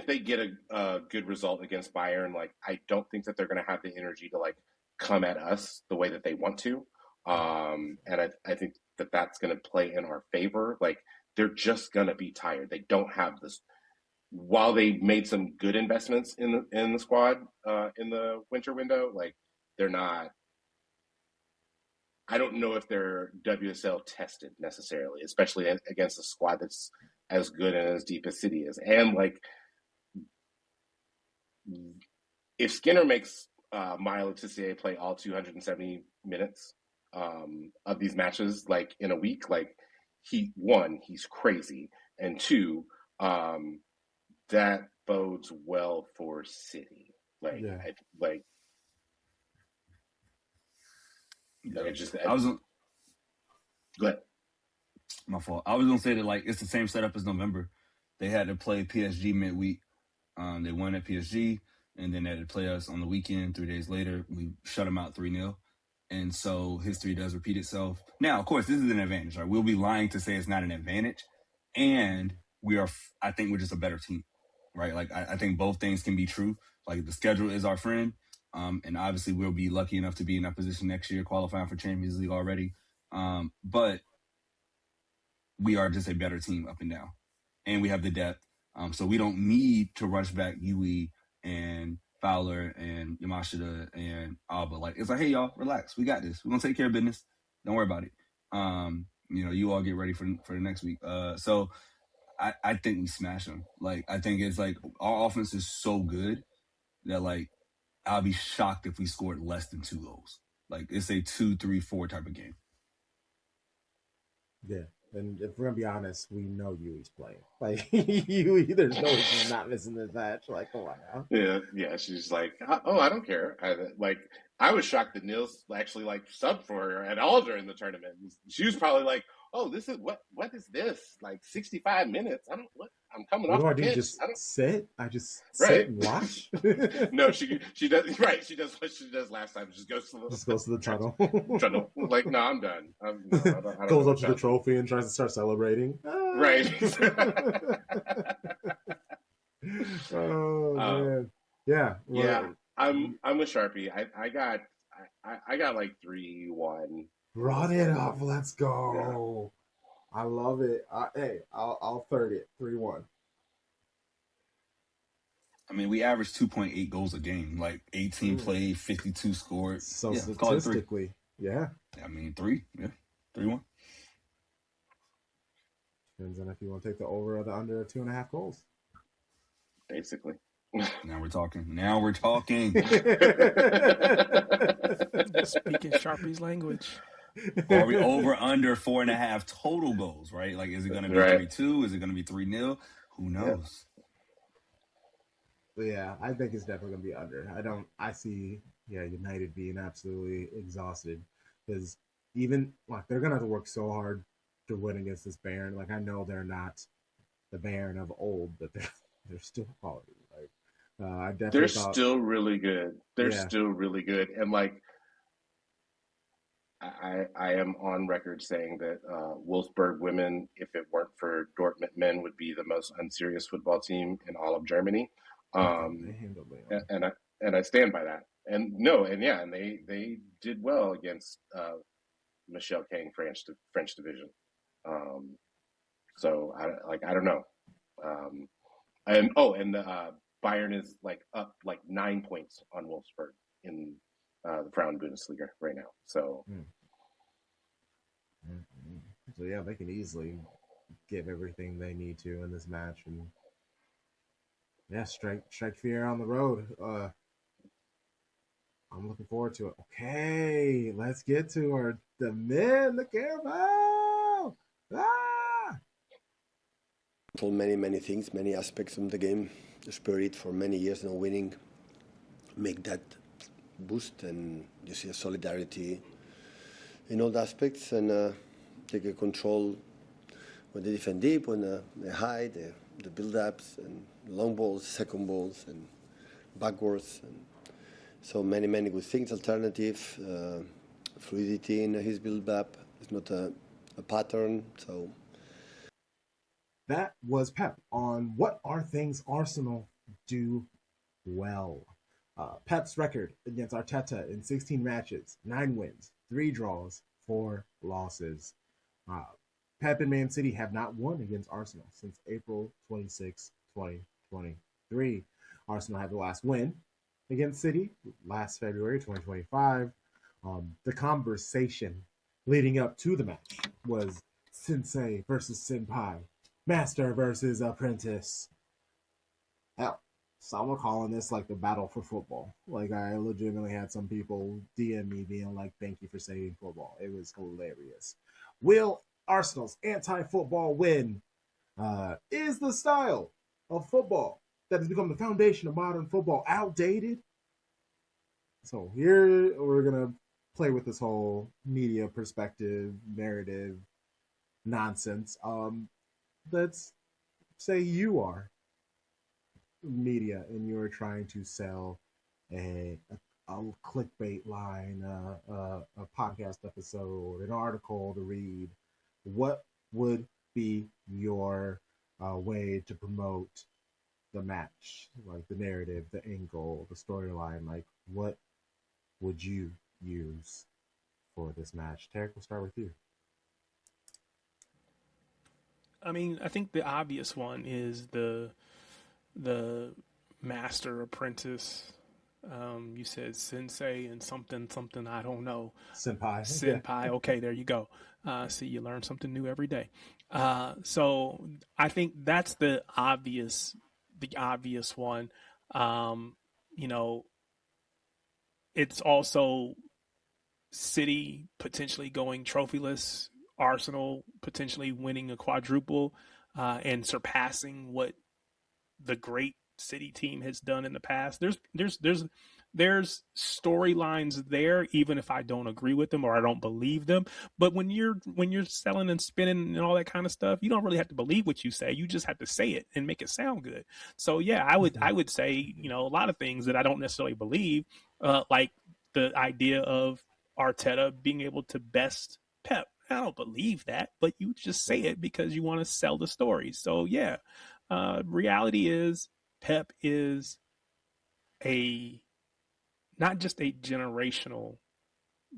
they get a good result against Bayern, like, I don't think that they're going to have the energy to like come at us the way that they want to. And I think that that's going to play in our favor. Like, they're just going to be tired. They don't have this. while they made some good investments in the squad in the winter window, like they're not. I don't know if they're WSL tested necessarily, especially against a squad that's as good and as deep as City is. And like, if Skinner makes Maya Letitia play all 270 minutes of these matches, like in a week, like he's crazy, and two, that bodes well for City. Like, Yeah. I was go ahead. my fault. I was gonna say that like it's the same setup as November. They had to play PSG midweek. They won at PSG, and then they had to play us on the weekend. 3 days later, we shut them out 3-0. And so history does repeat itself. Now, of course, this is an advantage, right? We'll be lying to say it's not an advantage. And I think we're just a better team, right? Like, I think both things can be true. Like, the schedule is our friend. And obviously, we'll be lucky enough to be in that position next year, qualifying for Champions League already. But we are just a better team up and down. And we have the depth. So we don't need to rush back Yui and Fowler and Yamashita and Alba. Like, it's like, hey, y'all, relax. We got this. We're going to take care of business. Don't worry about it. You all get ready for the next week. So I think we smash them. Like, I think it's like our offense is so good that, like, I'll be shocked if we scored less than 2 goals. Like, it's a 2, 3, 4 type of game. Yeah. And if we're gonna be honest, we know Yui's playing. Like Yui, there's no way she's not missing this match. Like, come on now. Yeah. She's like, oh, I don't care. I was shocked that Nils actually like subbed for her at all during the tournament. She was probably like, oh, this is what is this? Like 65 minutes? I'm coming off What the do? bench. Just sit? I just right. sit and watch? No, she does right. She does what she does last time. She just goes to the tunnel. Tunnel. Like, no, I'm done. I don't goes up to the trophy and tries to start celebrating. Right. Oh man. Yeah. Well, yeah. I'm with Sharpie. I got like 3-1. Run it up. Let's go. Yeah. I love it. I'll third it. 3-1. I mean, we averaged 2.8 goals a game. Like 18 played, 52 scored. So statistically, yeah. I mean, 3. Yeah, 3-1. Depends on if you want to take the over or the under 2.5 goals. Basically. Now we're talking. Speaking Sharpie's language. Are we over under 4.5 total goals, right? Like, is it going to be 3-2? Is it going to be 3-0? Who knows? Yeah, I think it's definitely going to be under. I see, United being absolutely exhausted because even, like, they're going to have to work so hard to win against this Bayern. Like, I know they're not the Bayern of old, but they're still quality. Like, I definitely still really good. They're still really good. And, like, I am on record saying that Wolfsburg women, if it weren't for Dortmund men, would be the most unserious football team in all of Germany. And I stand by that. And they did well against Michelle King French division. So I don't know. And Bayern is like up like 9 points on Wolfsburg in the Frauen Bundesliga right now. So so yeah, they can easily give everything they need to in this match, and strike fear on the road. I'm looking forward to it. Okay, let's get to the men, the Carabao. Many things, many aspects of the game. The spirit for many years now winning make that boost, and you see a solidarity in all the aspects, and take a control when they defend deep, when they hide, the build-ups and long balls, second balls, and backwards, and so many good things. Alternative fluidity in his build-up. It's not a pattern. So that was Pep on what are things Arsenal do well. Pep's record against Arteta in 16 matches, 9 wins, 3 draws, 4 losses. Pep and Man City have not won against Arsenal since April 26, 2020. 2023. Arsenal had the last win against City last February 2025. The conversation leading up to the match was Sensei versus Senpai, Master versus Apprentice. Hell, some are calling this like the battle for football. Like, I legitimately had some people DM me being like, "Thank you for saving football." It was hilarious. Will Arsenal's anti-football win is the style of football that has become the foundation of modern football outdated? So here we're gonna play with this whole media perspective, narrative nonsense. Let's say you are media and you're trying to sell a clickbait line, a podcast episode, an article to read. What would be your way to promote the match, like the narrative, the angle, the storyline? Like, what would you use for this match? Tarek, we'll start with you. I mean, I think the obvious one is the master apprentice. You said sensei and something, I don't know. Senpai. Okay, there you go. See, you learn something new every day. So I think that's the obvious one. You know, it's also City potentially going trophyless, Arsenal potentially winning a quadruple, and surpassing what the great City team has done in the past. There's storylines there, even if I don't agree with them or I don't believe them. But when you're selling and spinning and all that kind of stuff, you don't really have to believe what you say. You just have to say it and make it sound good. So yeah, I would say, you know, a lot of things that I don't necessarily believe, like the idea of Arteta being able to best Pep. I don't believe that, but you just say it because you want to sell the story. So yeah, reality is Pep is not just a generational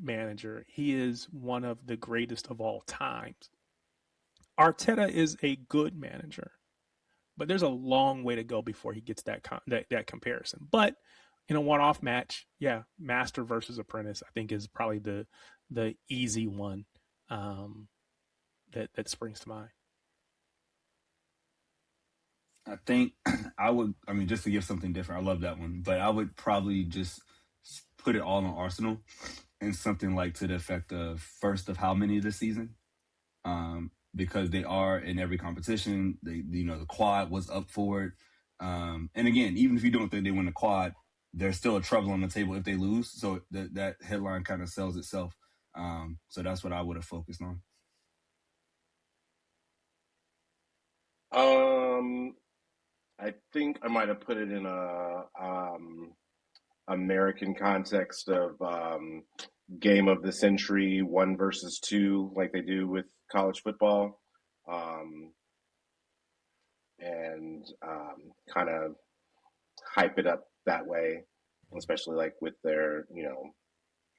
manager. He is one of the greatest of all times. Arteta is a good manager, but there's a long way to go before he gets that comparison. But in a one-off match, yeah, master versus apprentice, I think is probably the easy one that springs to mind. I think I mean, just to give something different, I love that one, but I would probably just put it all on Arsenal and something like to the effect of first of how many this season, because they are in every competition. The quad was up for it. And again, even if you don't think they win the quad, there's still a trouble on the table if they lose. So that headline kind of sells itself. So that's what I would have focused on. I think I might have put it in a American context of game of the century, 1 versus 2, like they do with college football, and kind of hype it up that way, especially like with their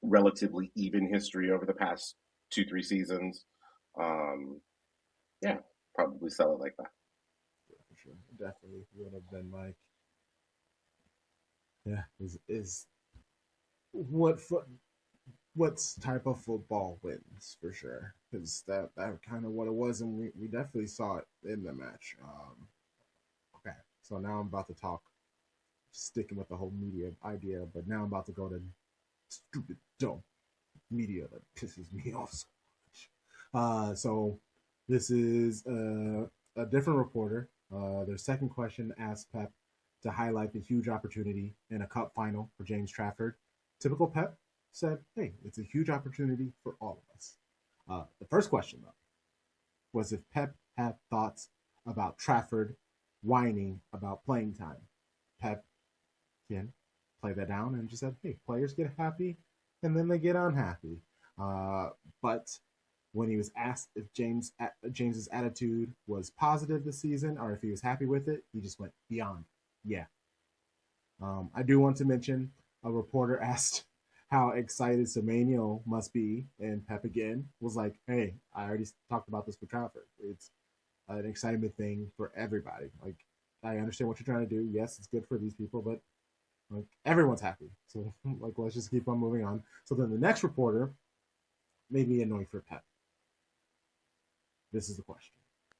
relatively even history over the past 2-3 seasons. Yeah, probably sell it like that. For sure, definitely would have been like, yeah, is what type of football wins for sure, because that kind of what it was, and we definitely saw it in the match. Okay, so now I'm about to talk, sticking with the whole media idea, but now I'm about to go to stupid dumb media that pisses me off so much. So this is a different reporter. Their second question asked Pep to highlight the huge opportunity in a cup final for James Trafford. Typical Pep said, "Hey, it's a huge opportunity for all of us." The first question, though, was if Pep had thoughts about Trafford whining about playing time. Pep can play that down and just said, "Hey, players get happy and then they get unhappy." But when he was asked if James's attitude was positive this season or if he was happy with it, he just went beyond, yeah. I do want to mention a reporter asked how excited Semenyo must be, and Pep again was like, "Hey, I already talked about this with Trafford. It's an excitement thing for everybody. Like, I understand what you're trying to do. Yes, it's good for these people, but like everyone's happy. So like let's just keep on moving on. So then the next reporter may be annoying for Pep. This is the question.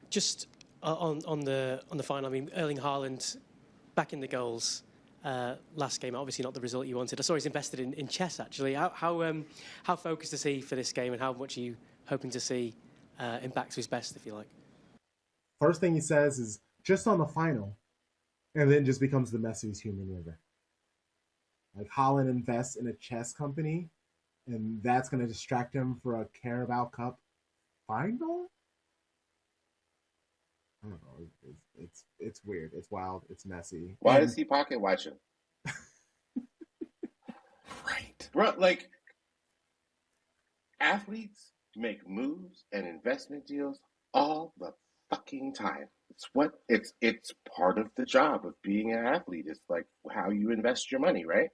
Just on the final, I mean, Erling Haaland back in the goals last game. Obviously, not the result you wanted. I saw he's invested in chess. Actually, how focused is he for this game, and how much are you hoping to see him back to his best, if you like? First thing he says is just on the final, and then just becomes the messiest human ever. Like Haaland invests in a chess company, and that's going to distract him for a Carabao Cup final. I don't know. It's weird. It's wild. It's messy. Why does he pocket watch him? Right. Bro, like, athletes make moves and investment deals all the fucking time. It's part of the job of being an athlete. It's like how you invest your money, right?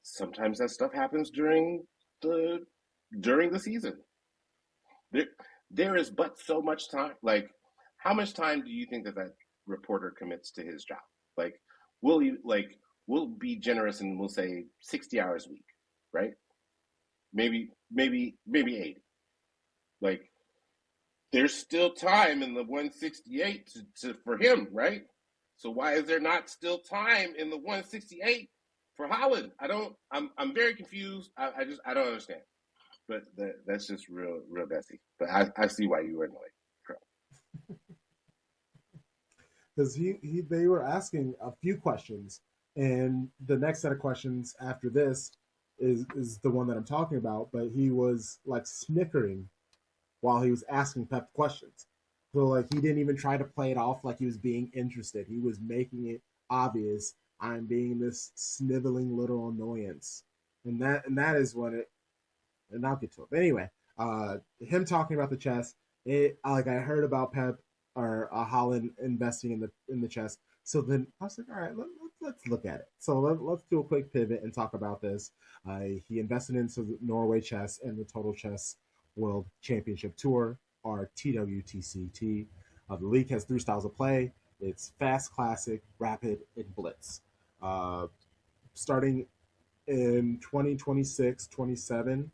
Sometimes that stuff happens during the season. There is but so much time. Like, how much time do you think that reporter commits to his job? Like, we'll be generous and we'll say 60 hours a week, right? Maybe 80. Like, there's still time in the 168 for him, right? So why is there not still time in the 168 for Haaland? I'm very confused. I don't understand. But that's just real messy. But I see why you were annoyed. Because they were asking a few questions, and the next set of questions after this is the one that I'm talking about. But he was like snickering while he was asking Pep questions. So like he didn't even try to play it off like he was being interested. He was making it obvious I'm being this sniveling little annoyance, and that is what it. And I'll get to it. But anyway, him talking about the chess, I heard about Pep or Haaland investing in the chess. So then I was like, all right, let's look at it. So let's do a quick pivot and talk about this. He invested into Norway Chess and the Total Chess World Championship Tour, or TWTCT. The league has 3 styles of play. It's fast, classic, rapid, and blitz. Starting in 2026-27,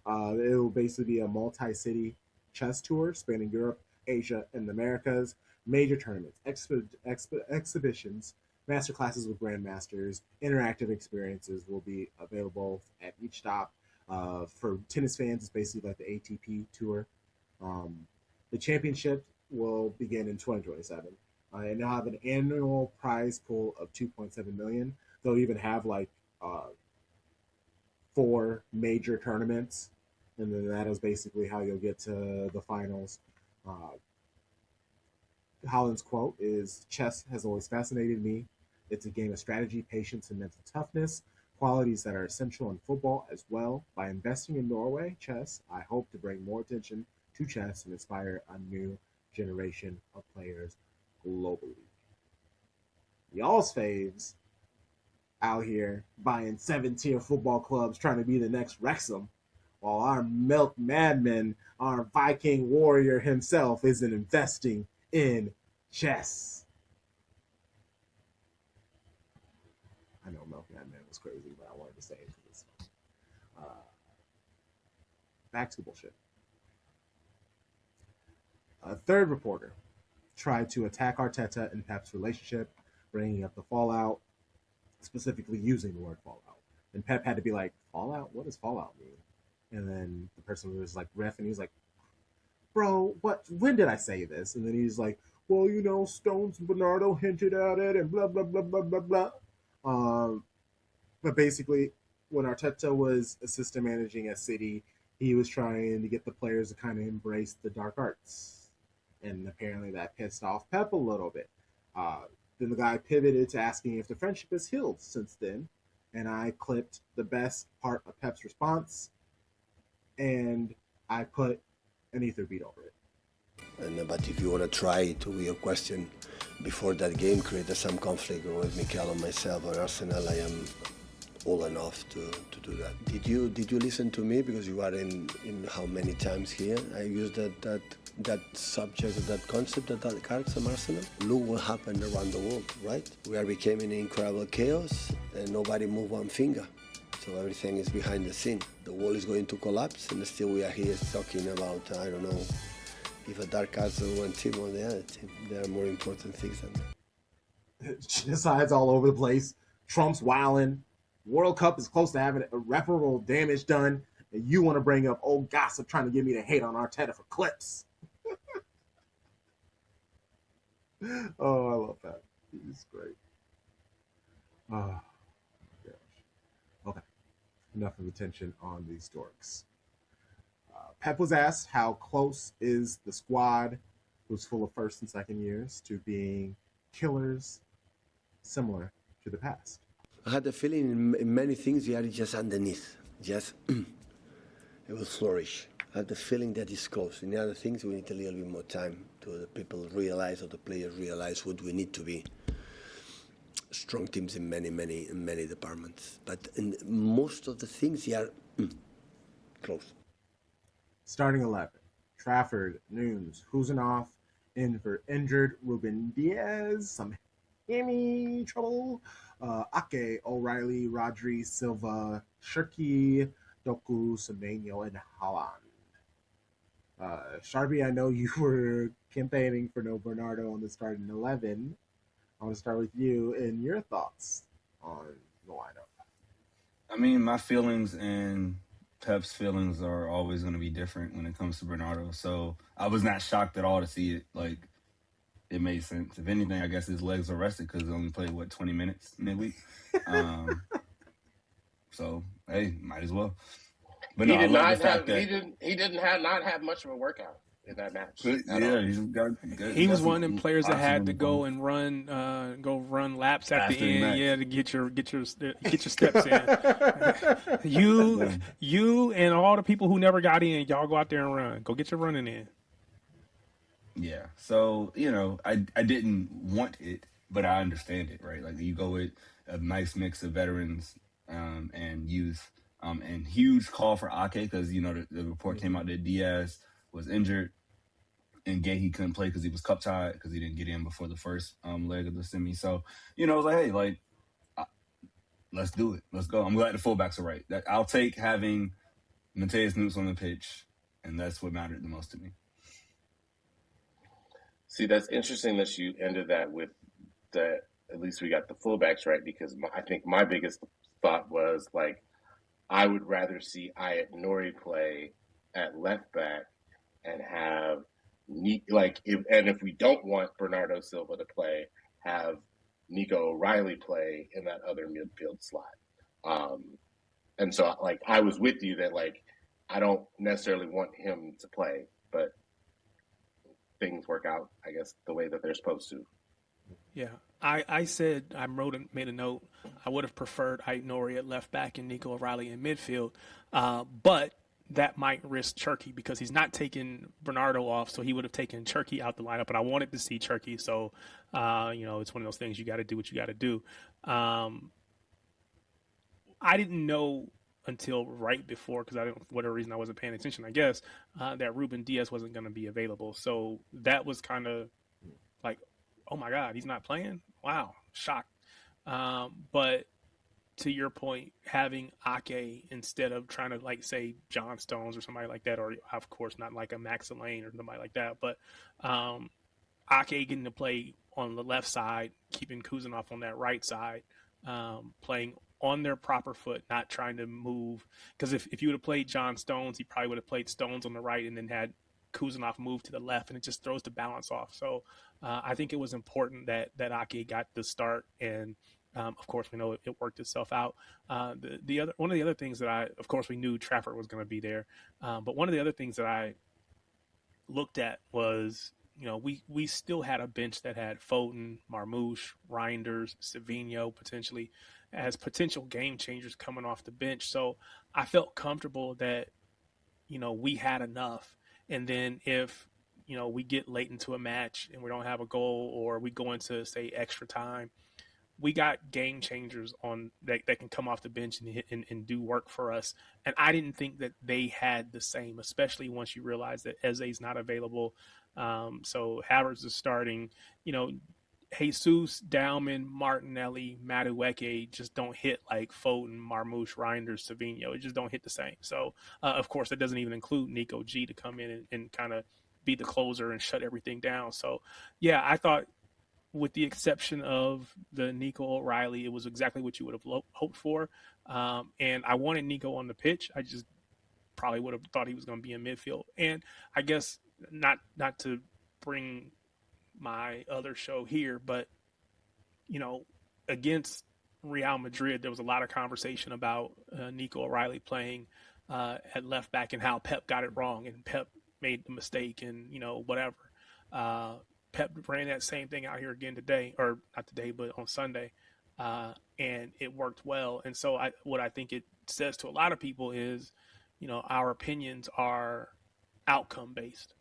it will basically be a multi-city chess tour spanning Europe, Asia, and the Americas. Major tournaments, exhibitions, master classes with grandmasters, interactive experiences will be available at each stop. For tennis fans, it's basically like the ATP tour. The championship will begin in 2027, and they'll have an annual prize pool of 2.7 million. They'll even have like 4 major tournaments, and then that is basically how you'll get to the finals. Haaland's quote is, "Chess has always fascinated me. It's a game of strategy, patience, and mental toughness, qualities that are essential in football as well. By investing in Norway chess, I hope to bring more attention to chess and inspire a new generation of players globally." Y'all's faves out here buying 7-tier football clubs trying to be the next Wrexham, while our milk madman, our Viking warrior himself, isn't investing in chess. I know milk madman was crazy, but I wanted to say it because back to the bullshit. A third reporter tried to attack Arteta and Pep's relationship, bringing up the fallout, specifically using the word fallout. And Pep had to be like, fallout? What does fallout mean? And then the person was like, ref, and he was like, bro, when did I say this? And then he's like, well, you know, Stones and Bernardo hinted at it and blah, blah, blah, blah, blah, blah. But basically, when Arteta was assistant managing at City, he was trying to get the players to kind of embrace the dark arts. And apparently that pissed off Pep a little bit. Then the guy pivoted to asking if the friendship has healed since then. And I clipped the best part of Pep's response, and I put an ether beat over it. But if you want to try to your question, before that game created some conflict with Mikel and myself or Arsenal, I am old enough to do that. Did you listen to me? Because you are in how many times here? I used that that subject, that concept, that cards from Arsenal, look what happened around the world, right? We are becoming incredible chaos and nobody move one finger. So everything is behind the scene. The wall is going to collapse and still we are here talking about, I don't know, if a dark arts on one team or the other team. There are more important things than that. Genocide's all over the place. Trump's wilding. World Cup is close to having irreparable damage done. And you want to bring up old gossip trying to get me to hate on Arteta for clips. Oh, I love that. He's great. Oh, my gosh. Okay. Enough of attention on these dorks. Pep was asked how close is the squad, who's full of first and second years, to being killers similar to the past. I had the feeling in many things we are just underneath. Just it will flourish. I had the feeling that it's close. In the other things, we need a little bit more time to the people realize, or the players realize what we need to be. Strong teams in many departments. But in most of the things, they are close. Starting 11. Trafford, Nunes, Huzanoff, injured Ruben Diaz, some hammy trouble. Ake, O'Reilly, Rodri, Silva, Cherki, Doku, Semenyo, and Haaland. Sharpie, I know you were campaigning for no Bernardo on the starting 11. I want to start with you and your thoughts on the lineup. I mean, my feelings and Pep's feelings are always going to be different when it comes to Bernardo. So I was not shocked at all to see it. Like, it made sense. If anything, I guess his legs are rested because he only played, 20 minutes midweek? So, hey, might as well. But He no, did I love not the fact have. that He didn't have much of a workout in that match. yeah, he's got good. He was one of them players that had to go go and run laps at the After the end, match. yeah, to get your steps in. You and all the people who never got in, y'all go out there and run. Go get your running in. Yeah. So, I didn't want it, but I understand it, right? Like, you go with a nice mix of veterans and youth. And huge call for Ake because, the report came out that Diaz was injured and Gahey couldn't play because he was cup tied because he didn't get in before the first leg of the semi. So, I was like, hey, let's do it. Let's go. I'm glad the fullbacks are right. I'll take having Mateus Nunes on the pitch, and that's what mattered the most to me. See, that's interesting that you ended that with that. At least we got the fullbacks right because I think my biggest thought was like I would rather see Ayat Nori play at left back and have if we don't want Bernardo Silva to play, have Nico O'Reilly play in that other midfield slot. And so I was with you that I don't necessarily want him to play, but things work out, I guess, the way that they're supposed to. Yeah, I said I made a note. I would have preferred Nori at left back and Nico O'Reilly in midfield, but that might risk Cherki because he's not taking Bernardo off, so he would have taken Cherki out the lineup. But I wanted to see Cherki, so it's one of those things you got to do what you got to do. I didn't know until right before because for whatever reason I wasn't paying attention. I guess that Ruben Diaz wasn't going to be available, so that was kind of like, oh my God, he's not playing? Wow, shocked. But to your point, having Ake instead of trying to say John Stones or somebody like that, or of course not like a Max Lane or somebody like that, but Ake getting to play on the left side, keeping Kuzanov on that right side, playing on their proper foot, not trying to move. Because if you would have played John Stones, he probably would have played Stones on the right and then had Kuzanov move to the left, and it just throws the balance off. So I think it was important that Ake got the start, and of course we know it worked itself out. One of the other things that of course we knew Trafford was going to be there, but one of the other things that I looked at was we still had a bench that had Foden, Marmoush, Reinders, Savinho potentially as potential game changers coming off the bench. So I felt comfortable that we had enough. And then if, we get late into a match and we don't have a goal or we go into, say, extra time, we got game changers on that can come off the bench and do work for us. And I didn't think that they had the same, especially once you realize that Eze's not available. So Havertz is starting. You know, Jesus, Dowman, Martinelli, Madueke just don't hit like Foden, Marmoush, Reinders, Savino. It just don't hit the same. So, of course, that doesn't even include Nico G to come in and kind of be the closer and shut everything down. So, yeah, I thought with the exception of the Nico O'Reilly, it was exactly what you would have hoped for. And I wanted Nico on the pitch. I just probably would have thought he was going to be in midfield. And I guess not to bring my other show here, but you know, against Real Madrid, there was a lot of conversation about Nico O'Reilly playing at left back and how Pep got it wrong and Pep made the mistake and whatever. Pep ran that same thing out here again today, or not today, but on Sunday, and it worked well. And so what I think it says to a lot of people is, our opinions are outcome based.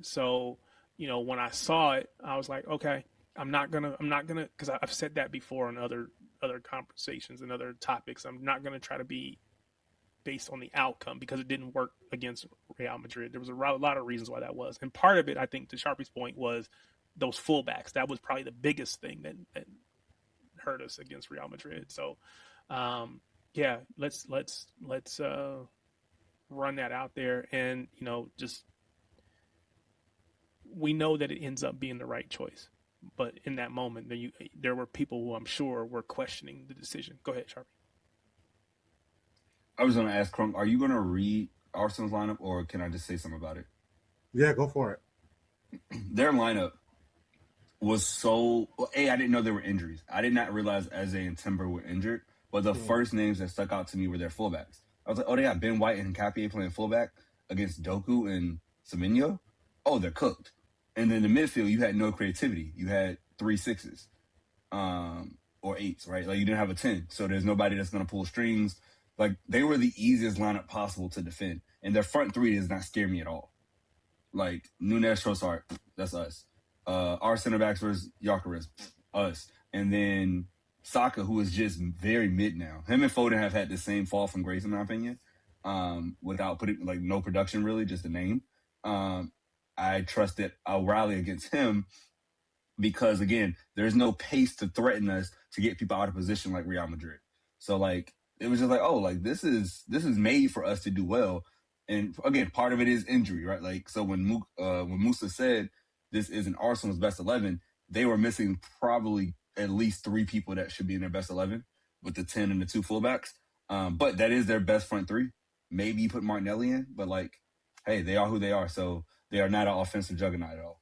So, when I saw it, I was like, okay, I'm not gonna, because I've said that before in other conversations and other topics. I'm not gonna try to be based on the outcome because it didn't work against Real Madrid. There was a lot of reasons why that was, and part of it, I think, to Sharpie's point, was those fullbacks. That was probably the biggest thing that hurt us against Real Madrid. So, yeah, let's run that out there, and just. We know that it ends up being the right choice, but in that moment, there were people who I'm sure were questioning the decision. Go ahead, Sharpie. I was going to ask Crunk, are you going to read Arsenal's lineup, or can I just say something about it? Yeah, go for it. Their lineup was so... Well, I didn't know there were injuries. I did not realize Eze and Timber were injured, but the first names that stuck out to me were their fullbacks. I was like, oh, they got Ben White and Nkapie playing fullback against Doku and Semenyo? Oh, they're cooked. And then the midfield, you had no creativity. You had 3 6s or 8s, right? Like, you didn't have a 10. So there's nobody that's going to pull strings. Like, they were the easiest lineup possible to defend. And their front three does not scare me at all. Like, Nunes, Trossard, that's us. Our center backs versus Gyökeres, us. And then Saka, who is just very mid now. Him and Foden have had the same fall from grace, in my opinion, without putting, like, no production, really, just a name. I trust that I'll rally against him because, again, there's no pace to threaten us to get people out of position like Real Madrid. So, like, it was just like, oh, like, this is made for us to do well. And, again, part of it is injury, right? Like, so when Musa said this isn't Arsenal's best 11, they were missing probably at least 3 people that should be in their best 11 with the 10 and the 2 fullbacks. But that is their best front 3. Maybe you put Martinelli in, but, like, hey, they are who they are. So they are not an offensive juggernaut at all.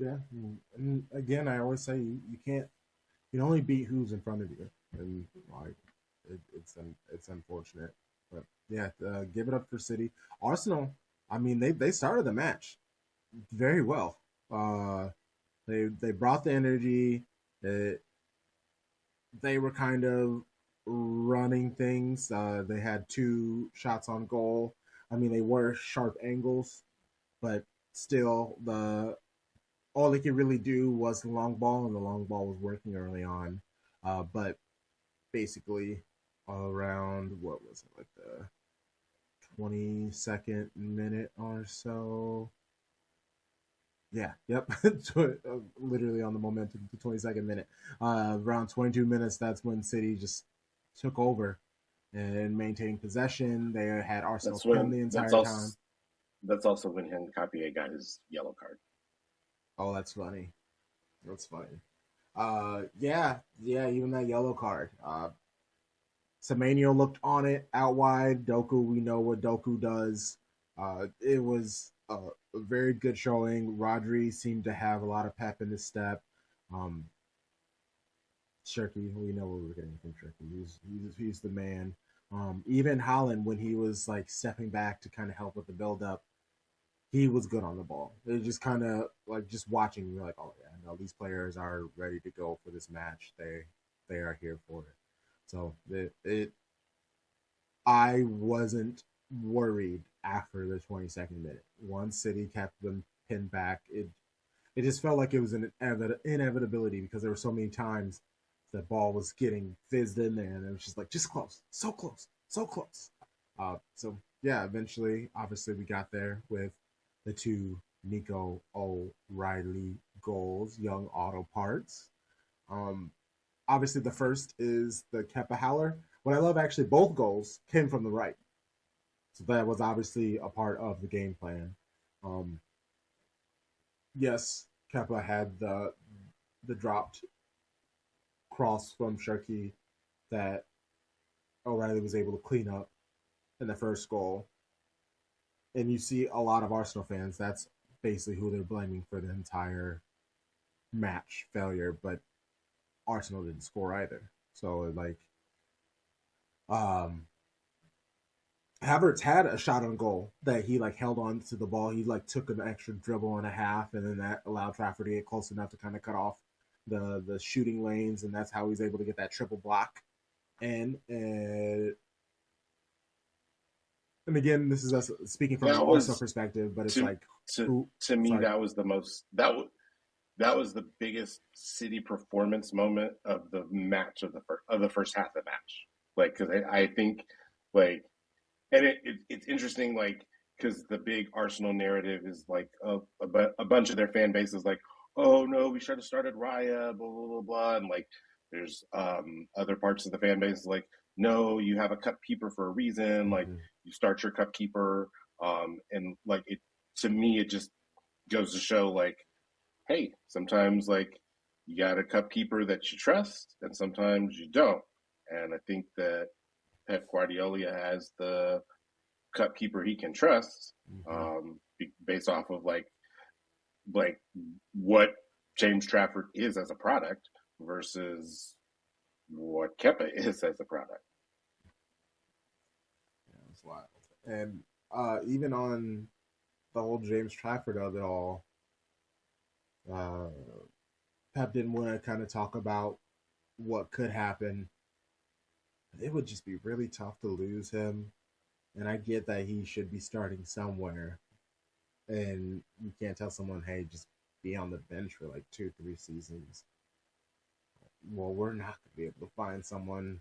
Yeah, and again, I always say you can't. You can only beat who's in front of you, and like it's unfortunate, but yeah, give it up for City. Arsenal, I mean, they started the match very well. They brought the energy. They were kind of running things. They had 2 shots on goal. I mean, they were sharp angles, but still, all they could really do was the long ball, and the long ball was working early on. But basically, around, what was it, like the 22nd minute or so? Yeah, yep. Literally on the momentum, the 22nd minute. Around 22 minutes, that's when City just took over and maintained possession. They had Arsenal pin the entire time. That's also when Nkapie got his yellow card. Oh, that's funny. That's funny. Yeah, even that yellow card. Semenyo looked on it out wide. Doku, we know what Doku does. It was a very good showing. Rodri seemed to have a lot of pep in his step. Cherki, we know what we're getting from Cherki. He's the man. Even Haaland, when he was like stepping back to kind of help with the build up, he was good on the ball. It just kind of like just watching, you're like, oh yeah, no, these players are ready to go for this match. They are here for it. So I wasn't worried after the 22nd minute. Once City kept them pinned back, it it just felt like it was an inevitability because there were so many times the ball was getting fizzed in there, and it was just like just close, so close, so close. So yeah, eventually, obviously, we got there with the two Nico O'Reilly goals, young auto parts. Um, Obviously, the first is the Kepa Howler. What I love, actually, both goals came from the right, so that was obviously a part of the game plan. Um, yes, Kepa had the dropped cross from Cherki that O'Reilly was able to clean up in the first goal. And you see a lot of Arsenal fans, that's basically who they're blaming for the entire match failure, but Arsenal didn't score either. So like Havertz had a shot on goal that he like held on to the ball. He like took an extra dribble and a half, and then that allowed Trafford to get close enough to kind of cut off the shooting lanes, and that's how he's able to get that triple block. And again, this is us speaking from an Arsenal perspective, but it's to me that was the most that was the biggest City performance moment of the match of the first half of the match. Like, because I think like, and it's interesting, like, because the big Arsenal narrative is like a bunch of their fan base is like, oh no, we should have started Raya, blah blah blah blah, and like there's other parts of the fan base like, no, you have a cup keeper for a reason, like you start your cup keeper, and like it to me it just goes to show like, hey, sometimes like you got a cup keeper that you trust, and sometimes you don't, and I think that Pep Guardiola has the cup keeper he can trust, based off of like what James Trafford is as a product versus what Kepa is as a product. Yeah, it's wild. And even on the whole James Trafford of it all, Pep didn't want to kind of talk about what could happen. It would just be really tough to lose him. And I get that he should be starting somewhere. And you can't tell someone, hey, just be on the bench for like 2-3 seasons. Well, we're not going to be able to find someone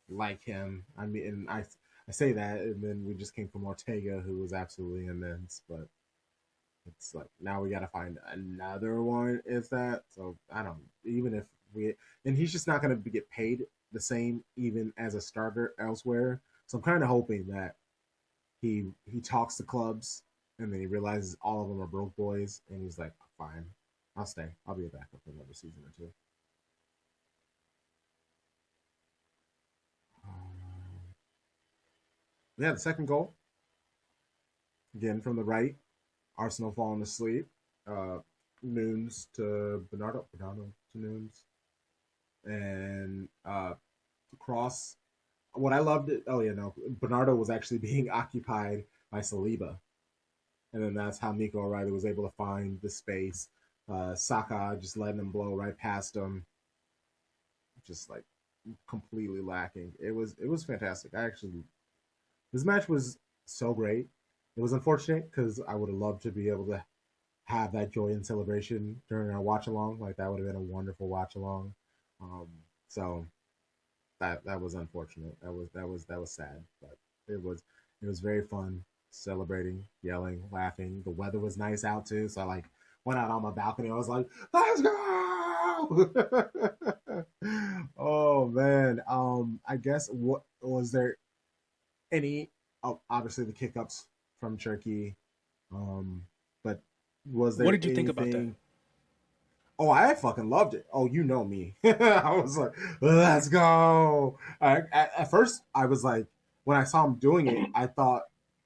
like him. I mean, and I say that, and then we just came from Ortega, who was absolutely immense. But it's like now we got to find another one. Is that so? I don't. Even if and he's just not going to get paid the same, even as a starter elsewhere. So I'm kind of hoping that he talks to clubs, and then he realizes all of them are broke boys, and he's like, fine, I'll stay. I'll be a backup for another season or two. Yeah, the second goal, again from the right, Arsenal falling asleep. Nunes to Bernardo to Nunes, and cross. What I loved it. Oh yeah, no, Bernardo was actually being occupied by Saliba, and then that's how Nico O'Reilly was able to find the space. Saka just letting him blow right past him, just like completely lacking. It was fantastic. This match was so great. It was unfortunate because I would have loved to be able to have that joy and celebration during our watch along. Like that would have been a wonderful watch along. So that was unfortunate. That was sad, but it was very fun celebrating, yelling, laughing. The weather was nice out too, so I like went out on my balcony. I was like, "Let's go!" Oh man. I guess what was there any? Oh, obviously the kick-ups from Cherki. But was there? What did you think about that? Oh, I fucking loved it. Oh, you know me. I was like, let's go. At first, I was like, when I saw him doing it, I thought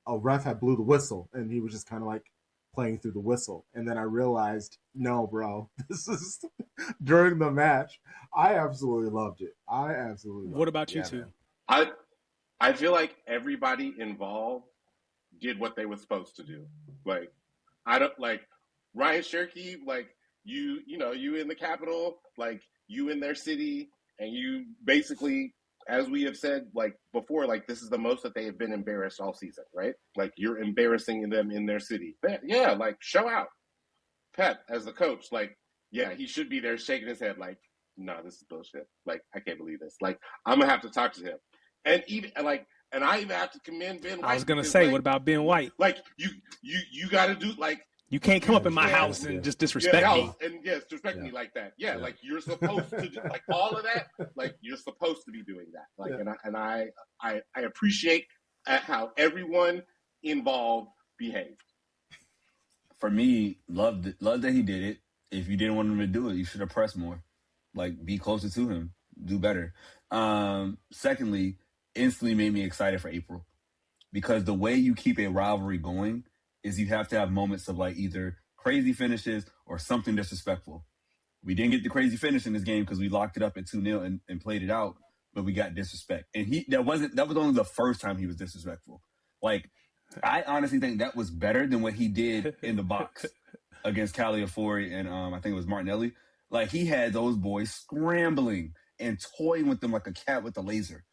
a ref had blew the whistle, and he was just kind of like playing through the whistle. And then I realized, no, bro, this is during the match. I absolutely loved it. What about you two? I feel like everybody involved did what they were supposed to do. Like, I don't like Ryan Cherki, like you in the capital, like you in their city, and you basically, as we have said like before, like this is the most that they have been embarrassed all season, right? Like you're embarrassing them in their city. Yeah, like show out. Pep as the coach, like, yeah, he should be there shaking his head like, no, this is bullshit. Like, I can't believe this. Like, I'm gonna have to talk to him. And even like, and I even have to commend Ben White. I was gonna because, say, like, what about Ben White? Like, you got to do like. You can't come up in my Yeah. house and just disrespect me. And disrespect me like that. Yeah, like you're supposed to do, like all of that. Like you're supposed to be doing that. Like, and I appreciate how everyone involved behaved. For me, love that he did it. If you didn't want him to do it, you should have pressed more. Like, be closer to him, do better. Secondly, instantly made me excited for April, because the way you keep a rivalry going is you have to have moments of like either crazy finishes or something disrespectful. We didn't get the crazy finish in this game because we locked it up at 2-0 and played it out, but we got disrespect. And that was only the first time he was disrespectful. Like, I honestly think that was better than what he did in the box against Caliafori and I think it was Martinelli. Like, he had those boys scrambling and toying with them like a cat with a laser.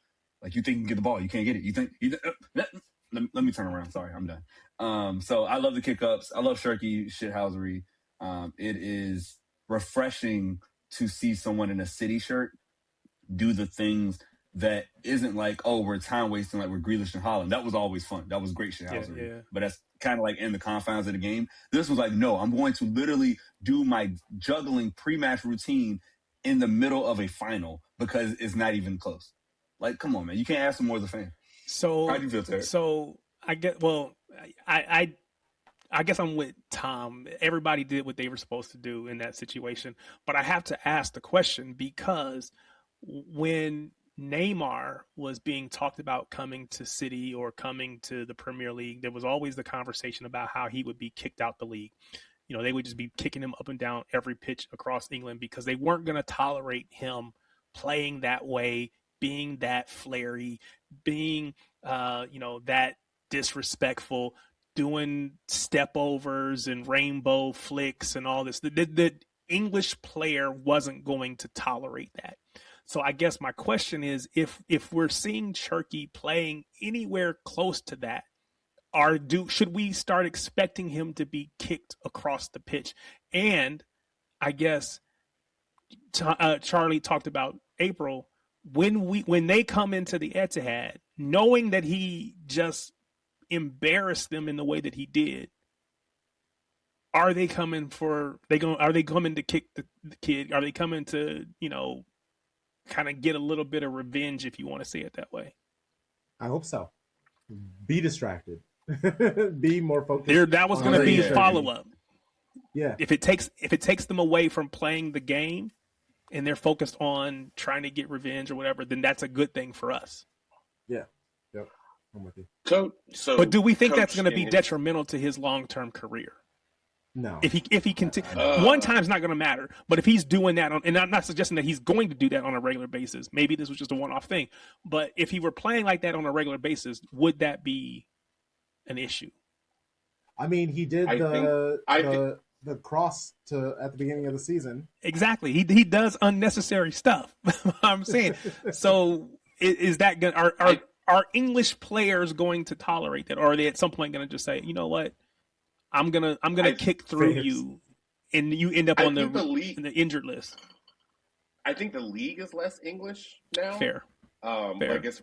Like, you think you can get the ball, you can't get it. Let me turn around. Sorry, I'm done. So I love the kick-ups. I love Cherki shithousery. It is refreshing to see someone in a City shirt do the things that isn't like, oh, we're time wasting like we're Grealish and Holland. That was always fun. That was great shithousery. Yeah. But that's kind of like in the confines of the game. This was like, no, I'm going to literally do my juggling pre-match routine in the middle of a final because it's not even close. Like, come on, man. You can't ask for more as a fan. So how do you feel, Terry? So I guess I'm with Tom. Everybody did what they were supposed to do in that situation. But I have to ask the question, because when Neymar was being talked about coming to City or coming to the Premier League, there was always the conversation about how he would be kicked out the league. You know, they would just be kicking him up and down every pitch across England because they weren't going to tolerate him playing that way, being that flary, being, that disrespectful, doing step overs and rainbow flicks and all this. The English player wasn't going to tolerate that. So I guess my question is, if we're seeing Cherki playing anywhere close to that, should we start expecting him to be kicked across the pitch? And I guess Charlie talked about April. When they come into the Etihad, knowing that he just embarrassed them in the way that he did, are they coming to kick the kid? Are they coming to, kind of get a little bit of revenge, if you want to say it that way? I hope so. Be distracted. Be more focused. That was going to be a follow-up. Yeah. If it takes them away from playing the game and they're focused on trying to get revenge or whatever, then that's a good thing for us. Yeah. Yep. I'm with you. But do we think that's going to be detrimental to his long-term career? No. If he continues, one time's not going to matter. But if he's doing that, and I'm not suggesting that he's going to do that on a regular basis. Maybe this was just a one-off thing. But if he were playing like that on a regular basis, would that be an issue? I mean, he did the cross at the beginning of the season. Exactly. He does unnecessary stuff. I'm saying. So is that going? Are English players going to tolerate that, or are they at some point going to just say, you know what? I'm gonna kick through you, and you end up on the injured list. I think the league is less English now. Fair. Like as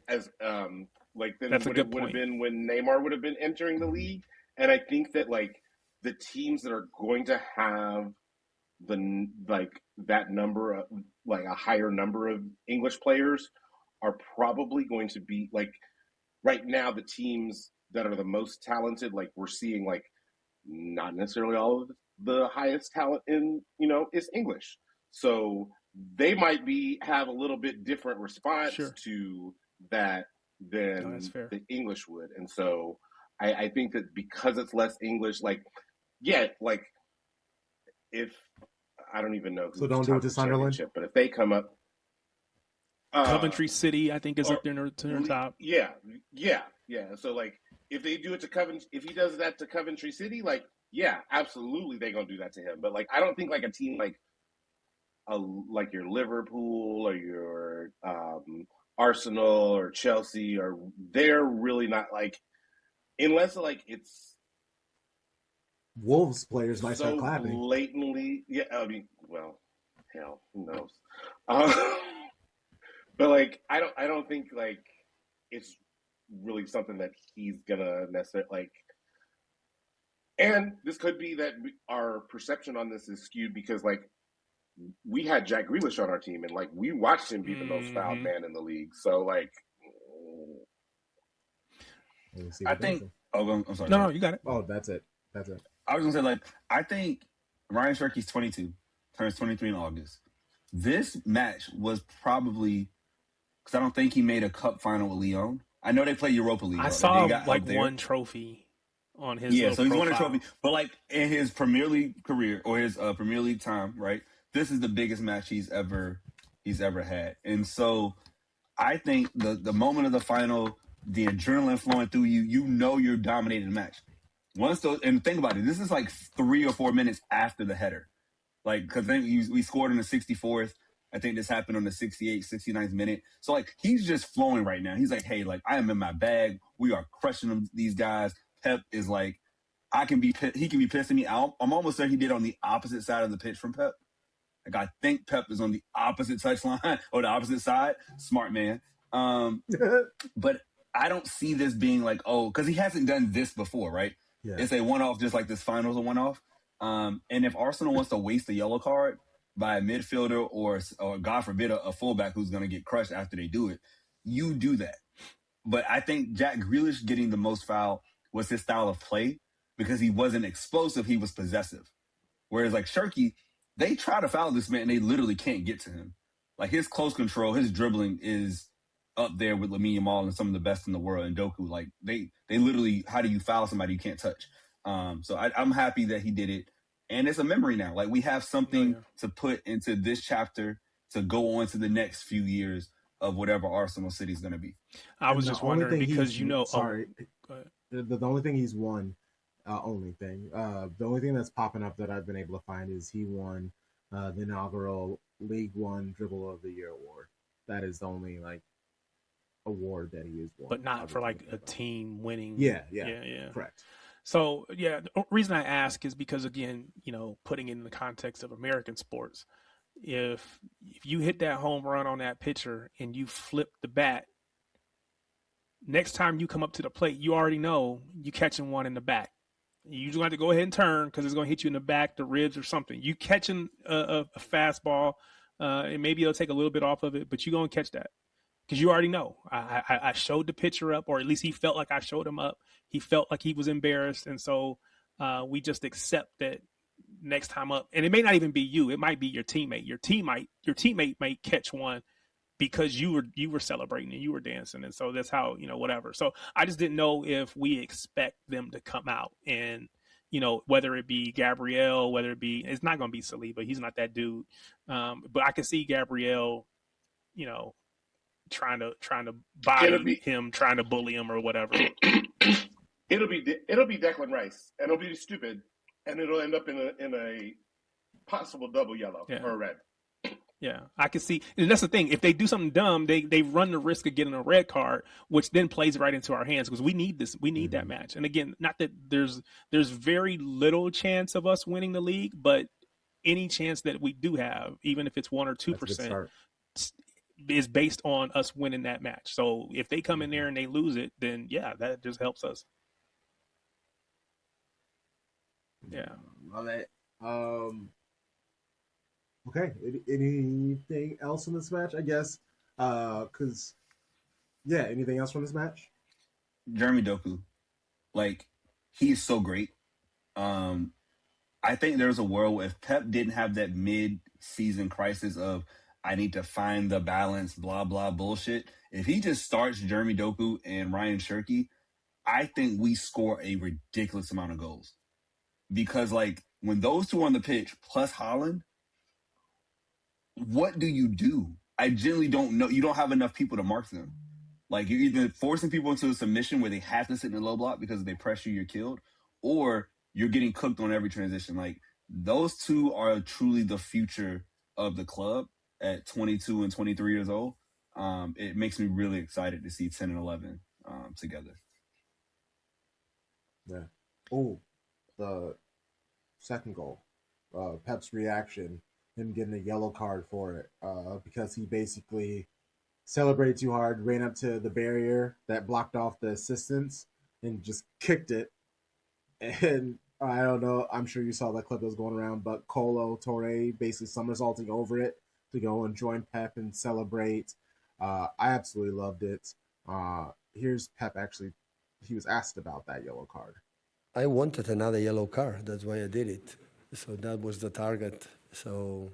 like than what it would have been when Neymar would have been entering the league. And I think that like the teams that are going to have that number of like a higher number of English players are probably going to be like right now the teams that are the most talented. Like we're seeing like. Not necessarily all of the highest talent in, is English. So they might have a little bit different response to that than the English would. And so I think that because it's less English, if I don't even know. So don't do it to Sunderland. But if they come up. Coventry City, I think, is up there near the top. Yeah. So like, if they do it to Coventry, if he does that to Coventry City, like, yeah, absolutely, they're gonna do that to him. But like, I don't think like a team like your Liverpool or your Arsenal or Chelsea, or they're really not like, unless like it's Wolves players might start so clapping. blatantly. Yeah, I mean, well, hell, who knows? But like, I don't think like it's really something that he's gonna necessarily like. And this could be that our perception on this is skewed because like we had Jack Grealish on our team and like we watched him be the most fouled man in the league. So like, I think. Oh, I'm sorry. No, you got it. Oh, that's it. That's it. I was gonna say like I think Ryan Cherki's 22, turns 23 in August. This match was probably because I don't think he made a cup final with Lyon. I know they play Europa League. I saw got like one trophy on his. Yeah, so he's won a profile. trophy, but like in his Premier League career or his Premier League time, right? This is the biggest match he's ever had, and so I think the moment of the final, the adrenaline flowing through you, you know you're dominating the match. Once those, and think about it, this is like 3 or 4 minutes after the header. Like, because then we scored in the 64th. I think this happened on the 68th, 69th minute. So, like, he's just flowing right now. He's like, hey, like, I am in my bag. We are crushing them, these guys. Pep is like, he can be pissed at me. I'm almost certain he did on the opposite side of the pitch from Pep. Like, I think Pep is on the opposite touchline or the opposite side. Smart man. But I don't see this being like, oh, because he hasn't done this before, right? Yeah. It's a one-off, just like this finals a one-off. And if Arsenal wants to waste a yellow card by a midfielder or God forbid, a fullback who's going to get crushed after they do it, you do that. But I think Jack Grealish getting the most foul was his style of play because he wasn't explosive, he was possessive. Whereas like Cherki, they try to foul this man and they literally can't get to him. Like his close control, his dribbling is up there with Lamine Yamal and some of the best in the world. And Doku, like they literally, how do you foul somebody you can't touch? So I'm happy that he did it. And it's a memory now. Like we have something to put into this chapter to go on to the next few years of whatever Arsenal City is going to be. I was just wondering because sorry, the only thing he's won, the only thing that's popping up that I've been able to find is he won the inaugural League One Dribble of the Year award. That is the only like award that he has won, but not for like a team winning. Yeah, correct. So yeah, the reason I ask is because again, putting it in the context of American sports, if you hit that home run on that pitcher and you flip the bat, next time you come up to the plate, you already know you catching one in the back. You just have to go ahead and turn because it's going to hit you in the back, the ribs, or something. You catching a fastball, and maybe it'll take a little bit off of it, but you're going to catch that because you already know. I showed the pitcher up, or at least he felt like I showed him up. He felt like he was embarrassed, and so we just accept that next time up. And it may not even be you; it might be your teammate. Your teammate might catch one because you were celebrating and you were dancing, and so that's how whatever. So I just didn't know if we expect them to come out and whether it be Gabriel, whether it be it's not going to be Saliba. He's not that dude, but I can see Gabriel, trying to body him, trying to bully him or whatever. It'll be Declan Rice, and it'll be stupid, and it'll end up in a possible double yellow or a red. Yeah, I can see, and that's the thing. If they do something dumb, they run the risk of getting a red card, which then plays right into our hands because we need this. We need that match. And again, not that there's very little chance of us winning the league, but any chance that we do have, even if it's 1 or 2%, is based on us winning that match. So if they come in there and they lose it, then yeah, that just helps us. Yeah, love it. Okay, anything else in this match? I guess, anything else from this match? Jeremy Doku, like he's so great. I think there's a world where if Pep didn't have that mid-season crisis of I need to find the balance, blah blah bullshit. If he just starts Jeremy Doku and Ryan Cherki, I think we score a ridiculous amount of goals because like when those two are on the pitch plus Haaland. What do you do? I generally don't know. You don't have enough people to mark them. Like you're either forcing people into a submission where they have to sit in the low block because if they pressure you're killed, or you're getting cooked on every transition. Like those two are truly the future of the club at 22 and 23 years old. It makes me really excited to see 10 and 11 together. Yeah. Oh, the second goal. Pep's reaction, him getting a yellow card for it, because he basically celebrated too hard, ran up to the barrier that blocked off the assistants, and just kicked it. And I don't know, I'm sure you saw that clip that was going around, but Colo Torre basically somersaulting over it to go and join Pep and celebrate. I absolutely loved it. Here's Pep actually, he was asked about that yellow card. I wanted another yellow card. That's why I did it. So that was the target. So,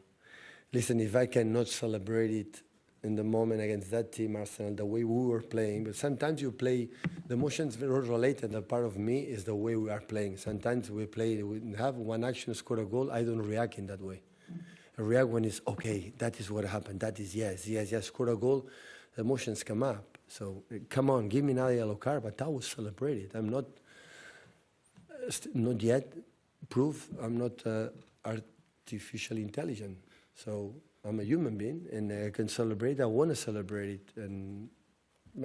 listen, if I cannot celebrate it in the moment against that team, Arsenal, the way we were playing, but sometimes you play, the emotions very related. A part of me is the way we are playing. Sometimes we have one action, score a goal. I don't react in that way. I react when it's, okay, that is what happened. That is yes, score a goal. The emotions come up. So, come on, give me another yellow card, but that was celebrated. I'm not yet proof I'm not artificially intelligent. So I'm a human being, and I can celebrate. I want to celebrate it, and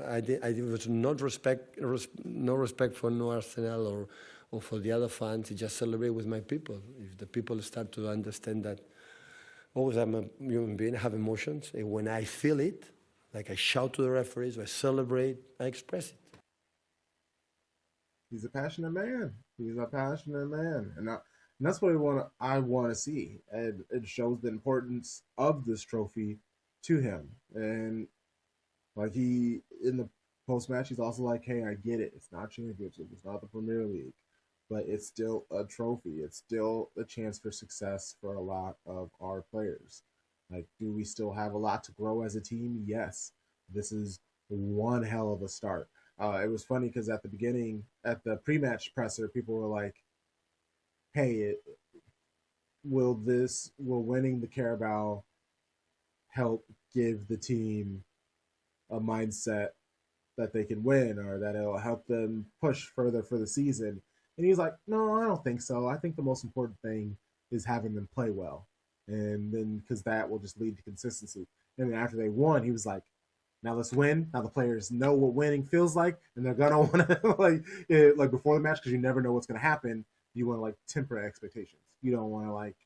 I was no respect for no Arsenal or for the other fans. I just celebrate with my people. If the people start to understand that, always I'm a human being, I have emotions, and when I feel it, like I shout to the referees, or I celebrate, I express it. He's a passionate man. And that's what I want to see. And it shows the importance of this trophy to him. And like he, in the post match, he's also like, hey, I get it. It's not championship. It's not the Premier League, but it's still a trophy. It's still a chance for success for a lot of our players. Like, do we still have a lot to grow as a team? Yes. This is one hell of a start. It was funny because at the beginning, at the pre-match presser, people were like, hey, will winning the Carabao help give the team a mindset that they can win, or that it'll help them push further for the season? And he's like, no, I don't think so. I think the most important thing is having them play well. And then, because that will just lead to consistency. And then after they won, he was like, now let's win. Now the players know what winning feels like, and they're gonna want to like before the match, because you never know what's gonna happen. You want to like temper expectations. You don't want to like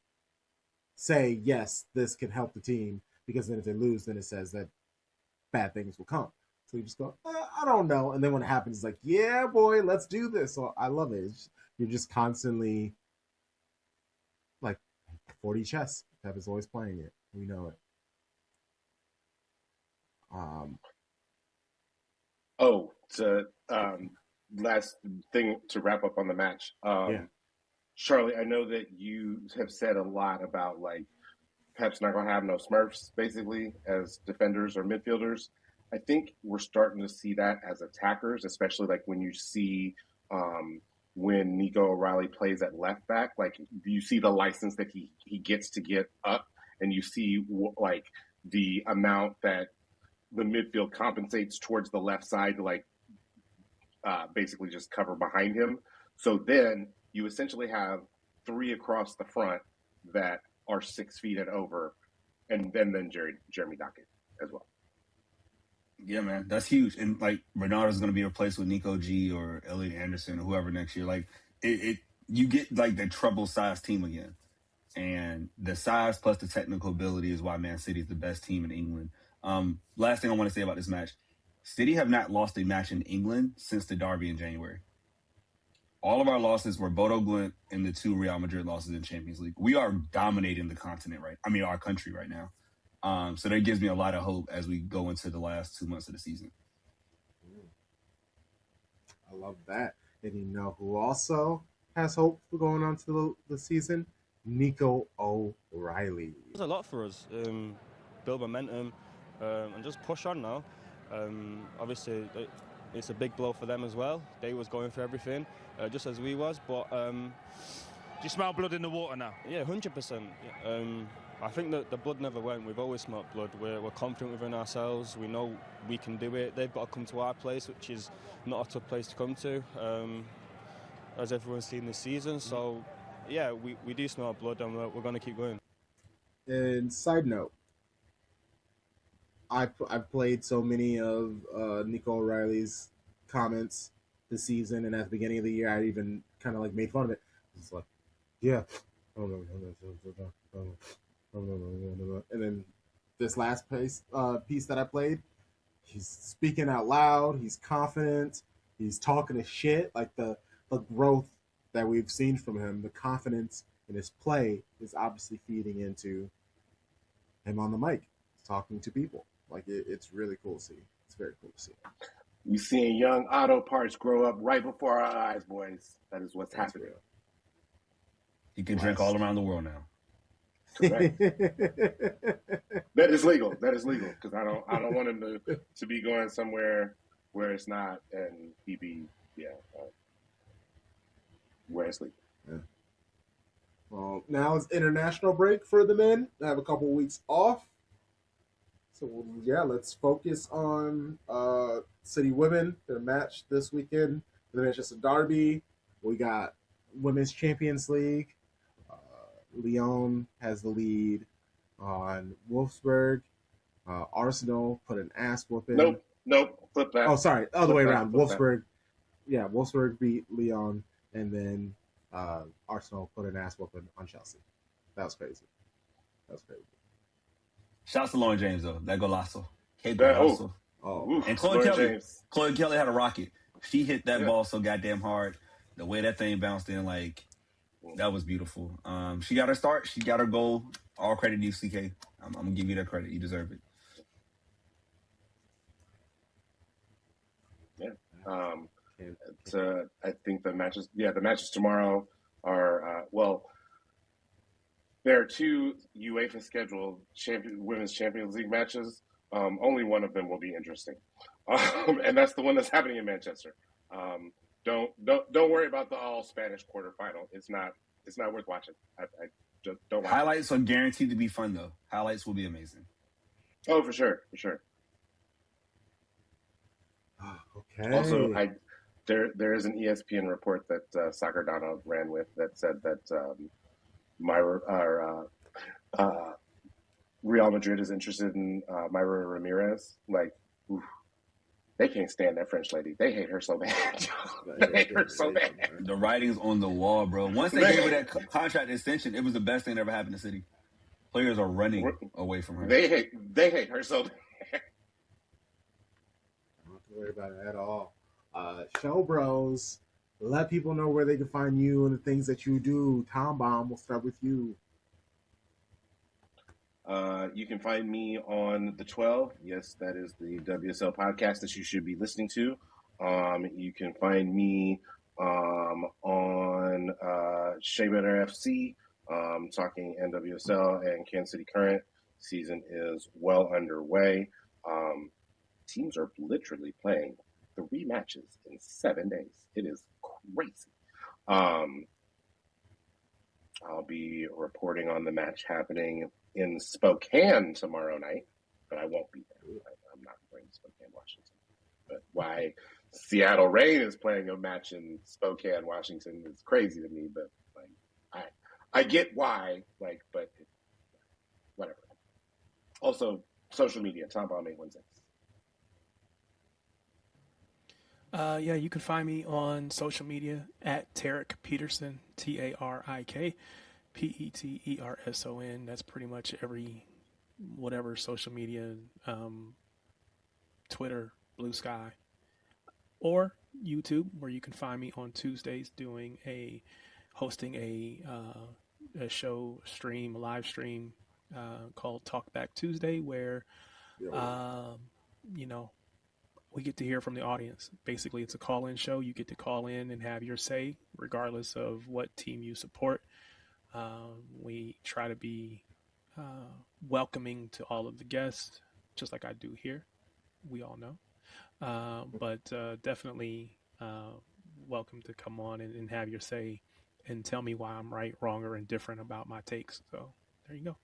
say yes, this can help the team, because then if they lose, then it says that bad things will come. So you just go, I don't know, and then when it happens, it's like, yeah, boy, let's do this. So I love it. You're just constantly like 40 chess. Pep is always playing it. We know it. Last thing to wrap up on the match. Yeah. Charlie, I know that you have said a lot about like Pep's not going to have no Smurfs basically as defenders or midfielders. I think we're starting to see that as attackers, especially like when you see when Nico O'Reilly plays at left back. Like you see the license that he gets to get up, and you see like the amount that the midfield compensates towards the left side to like basically just cover behind him. So then you essentially have three across the front that are 6 feet and over, and then Jeremy Dockett as well. Yeah, man, that's huge. And like Bernardo's going to be replaced with Nico G or Elliot Anderson or whoever next year. Like you get like the treble size team again, and the size plus the technical ability is why Man City is the best team in England. Last thing I want to say about this match: City have not lost a match in England since the derby in January. All of our losses were Bodo Glimt and the 2 Real Madrid losses in Champions League. We are dominating the continent our country right now. So that gives me a lot of hope as we go into the last 2 months of the season. I love that. And you know who also has hope for going on to the season? Nico O'Reilly. There's a lot for us. Build momentum and just push on now. Obviously, it's a big blow for them as well. They was going for everything, just as we was. But do you smell blood in the water now? Yeah, 100%. I think that the blood never went. We've always smelled blood. We're confident within ourselves. We know we can do it. They've got to come to our place, which is not a tough place to come to, as everyone's seen this season. So, yeah, we do smell blood, and we're going to keep going. And side note, I've played so many of Nico O'Reilly's comments this season, and at the beginning of the year, I even kind of like made fun of it. It's like, Yeah. And then this last piece that I played, he's speaking out loud. He's confident. He's talking his shit. Like the growth that we've seen from him, the confidence in his play is obviously feeding into him on the mic, talking to people. Like it's really cool to see. It's very cool to see. We seeing young auto parts grow up right before our eyes, boys. That is what's happening. Real. He can drink all around the world now. Correct. That is legal. That is legal because I don't want him to be going somewhere where it's not and he be where it's legal. Yeah. Well, now it's international break for the men. I have a couple weeks off. So, yeah, let's focus on City Women, their match this weekend, the Manchester Derby. We got Women's Champions League. Lyon has the lead on Wolfsburg. Arsenal put an ass whooping. Nope. Flip that. Oh, sorry. Other way around. Wolfsburg. Yeah, Wolfsburg beat Lyon, and then Arsenal put an ass whooping on Chelsea. That was crazy. Shouts to Lauren James, though. That golazo. And Chloe Kelly had a rocket. She hit that ball so goddamn hard. The way that thing bounced in, like, that was beautiful. She got her start. She got her goal. All credit to you, CK. I'm going to give you that credit. You deserve it. Yeah. I think the matches tomorrow are, there are two UEFA scheduled Women's Champions League matches. Only one of them will be interesting. And that's the one that's happening in Manchester. Don't worry about the all Spanish quarterfinal. It's not worth watching. I just don't watch Highlights are guaranteed to be fun, though. Highlights will be amazing. Oh, for sure. Okay. Also, there is an ESPN report that Soccer Donna ran with that said that Real Madrid is interested in Myra Ramirez. Like, oof, they can't stand that French lady. They hate her so bad. They hate her so bad. The writing's on the wall, bro. Once they gave her that contract extension, it was the best thing that ever happened to City. Players are running away from her. They hate her so bad. Don't have to worry about it at all. Show Bros, let people know where they can find you and the things that you do. Tom Bomb, we'll start with you. You can find me on the 12. Yes, that is the WSL podcast that you should be listening to. You can find me on showboating, talking NWSL and Kansas City Current. Season is well underway. Teams are literally playing 3 matches in 7 days. It is crazy. I'll be reporting on the match happening in Spokane tomorrow night, but I won't be there. I'm not going to Spokane, Washington. But why Seattle Reign is playing a match in Spokane, Washington is crazy to me. But like, I get why. Like, but whatever. Also, social media, TomBomb816. Yeah, you can find me on social media at Tarek Peterson, TARIK PETERSON. That's pretty much every whatever social media, Twitter, Blue Sky, or YouTube, where you can find me on Tuesdays hosting a live stream called Talk Back Tuesday, where we get to hear from the audience. Basically, it's a call-in show. You get to call in and have your say, regardless of what team you support. We try to be welcoming to all of the guests, just like I do here. We all know. But definitely welcome to come on and have your say and tell me why I'm right, wrong, or indifferent about my takes. So there you go.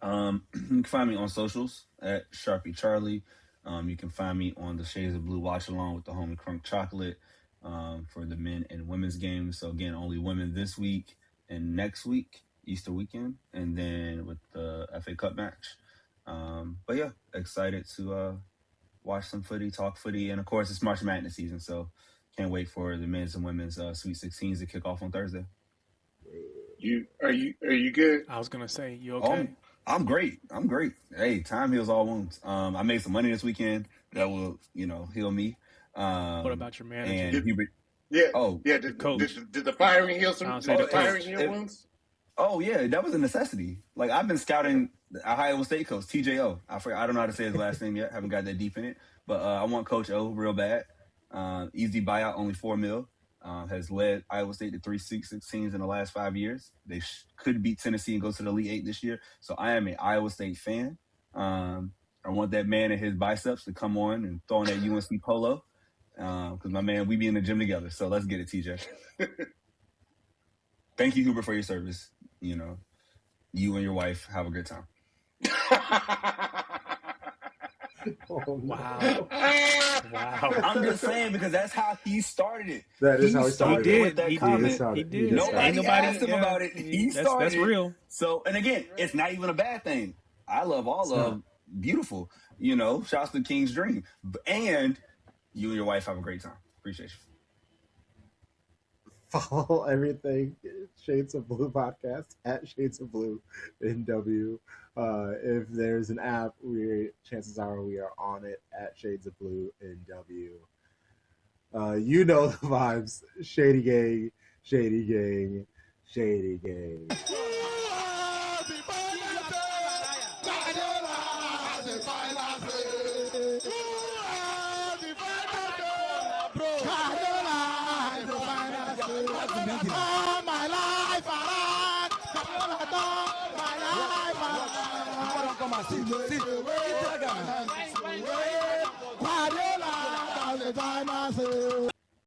You can find me on socials at Sharpie Charlie. You can find me on the Shades of Blue watch along with the Homie Crunk Chocolate for the men and women's games. So again, only women this week and next week, Easter weekend, and then with the FA Cup match. But yeah, excited to watch some footy, talk footy, and of course it's March Madness season, so can't wait for the men's and women's Sweet 16s to kick off on Thursday. Are you good? I was gonna say, you okay? I'm great. Hey, time heals all wounds. I made some money this weekend that will, heal me. What about your manager? And Hubert? Yeah. Oh, yeah. Did the firing heal heal wounds? Oh yeah, that was a necessity. Like I've been scouting the Ohio State coach TJO. I don't know how to say his last name yet. Haven't got that deep in it, but I want Coach O real bad. Easy buyout, only $4 million. Has led Iowa State to 3 Sweet 16s in the last 5 years. They could beat Tennessee and go to the Elite Eight this year. So I am an Iowa State fan. I want that man and his biceps to come on and throw on that UNC polo. Because my man, we be in the gym together. So let's get it, TJ. Thank you, Hubert, for your service. You and your wife have a good time. Wow. I'm just saying because that's how he started it. That is how he started it. With that comment. He did. Nobody asked him about it. He started That's real. So, and again, it's not even a bad thing. I love all of beautiful. Shouts to King's Dream. And you and your wife have a great time. Appreciate you. Follow everything Shades of Blue podcast at Shades of Blue NW. If there's an app, chances are we are on it at Shades of Blue NW. You know the vibes. Shady gang, shady gang, shady gang. My life around, my life around.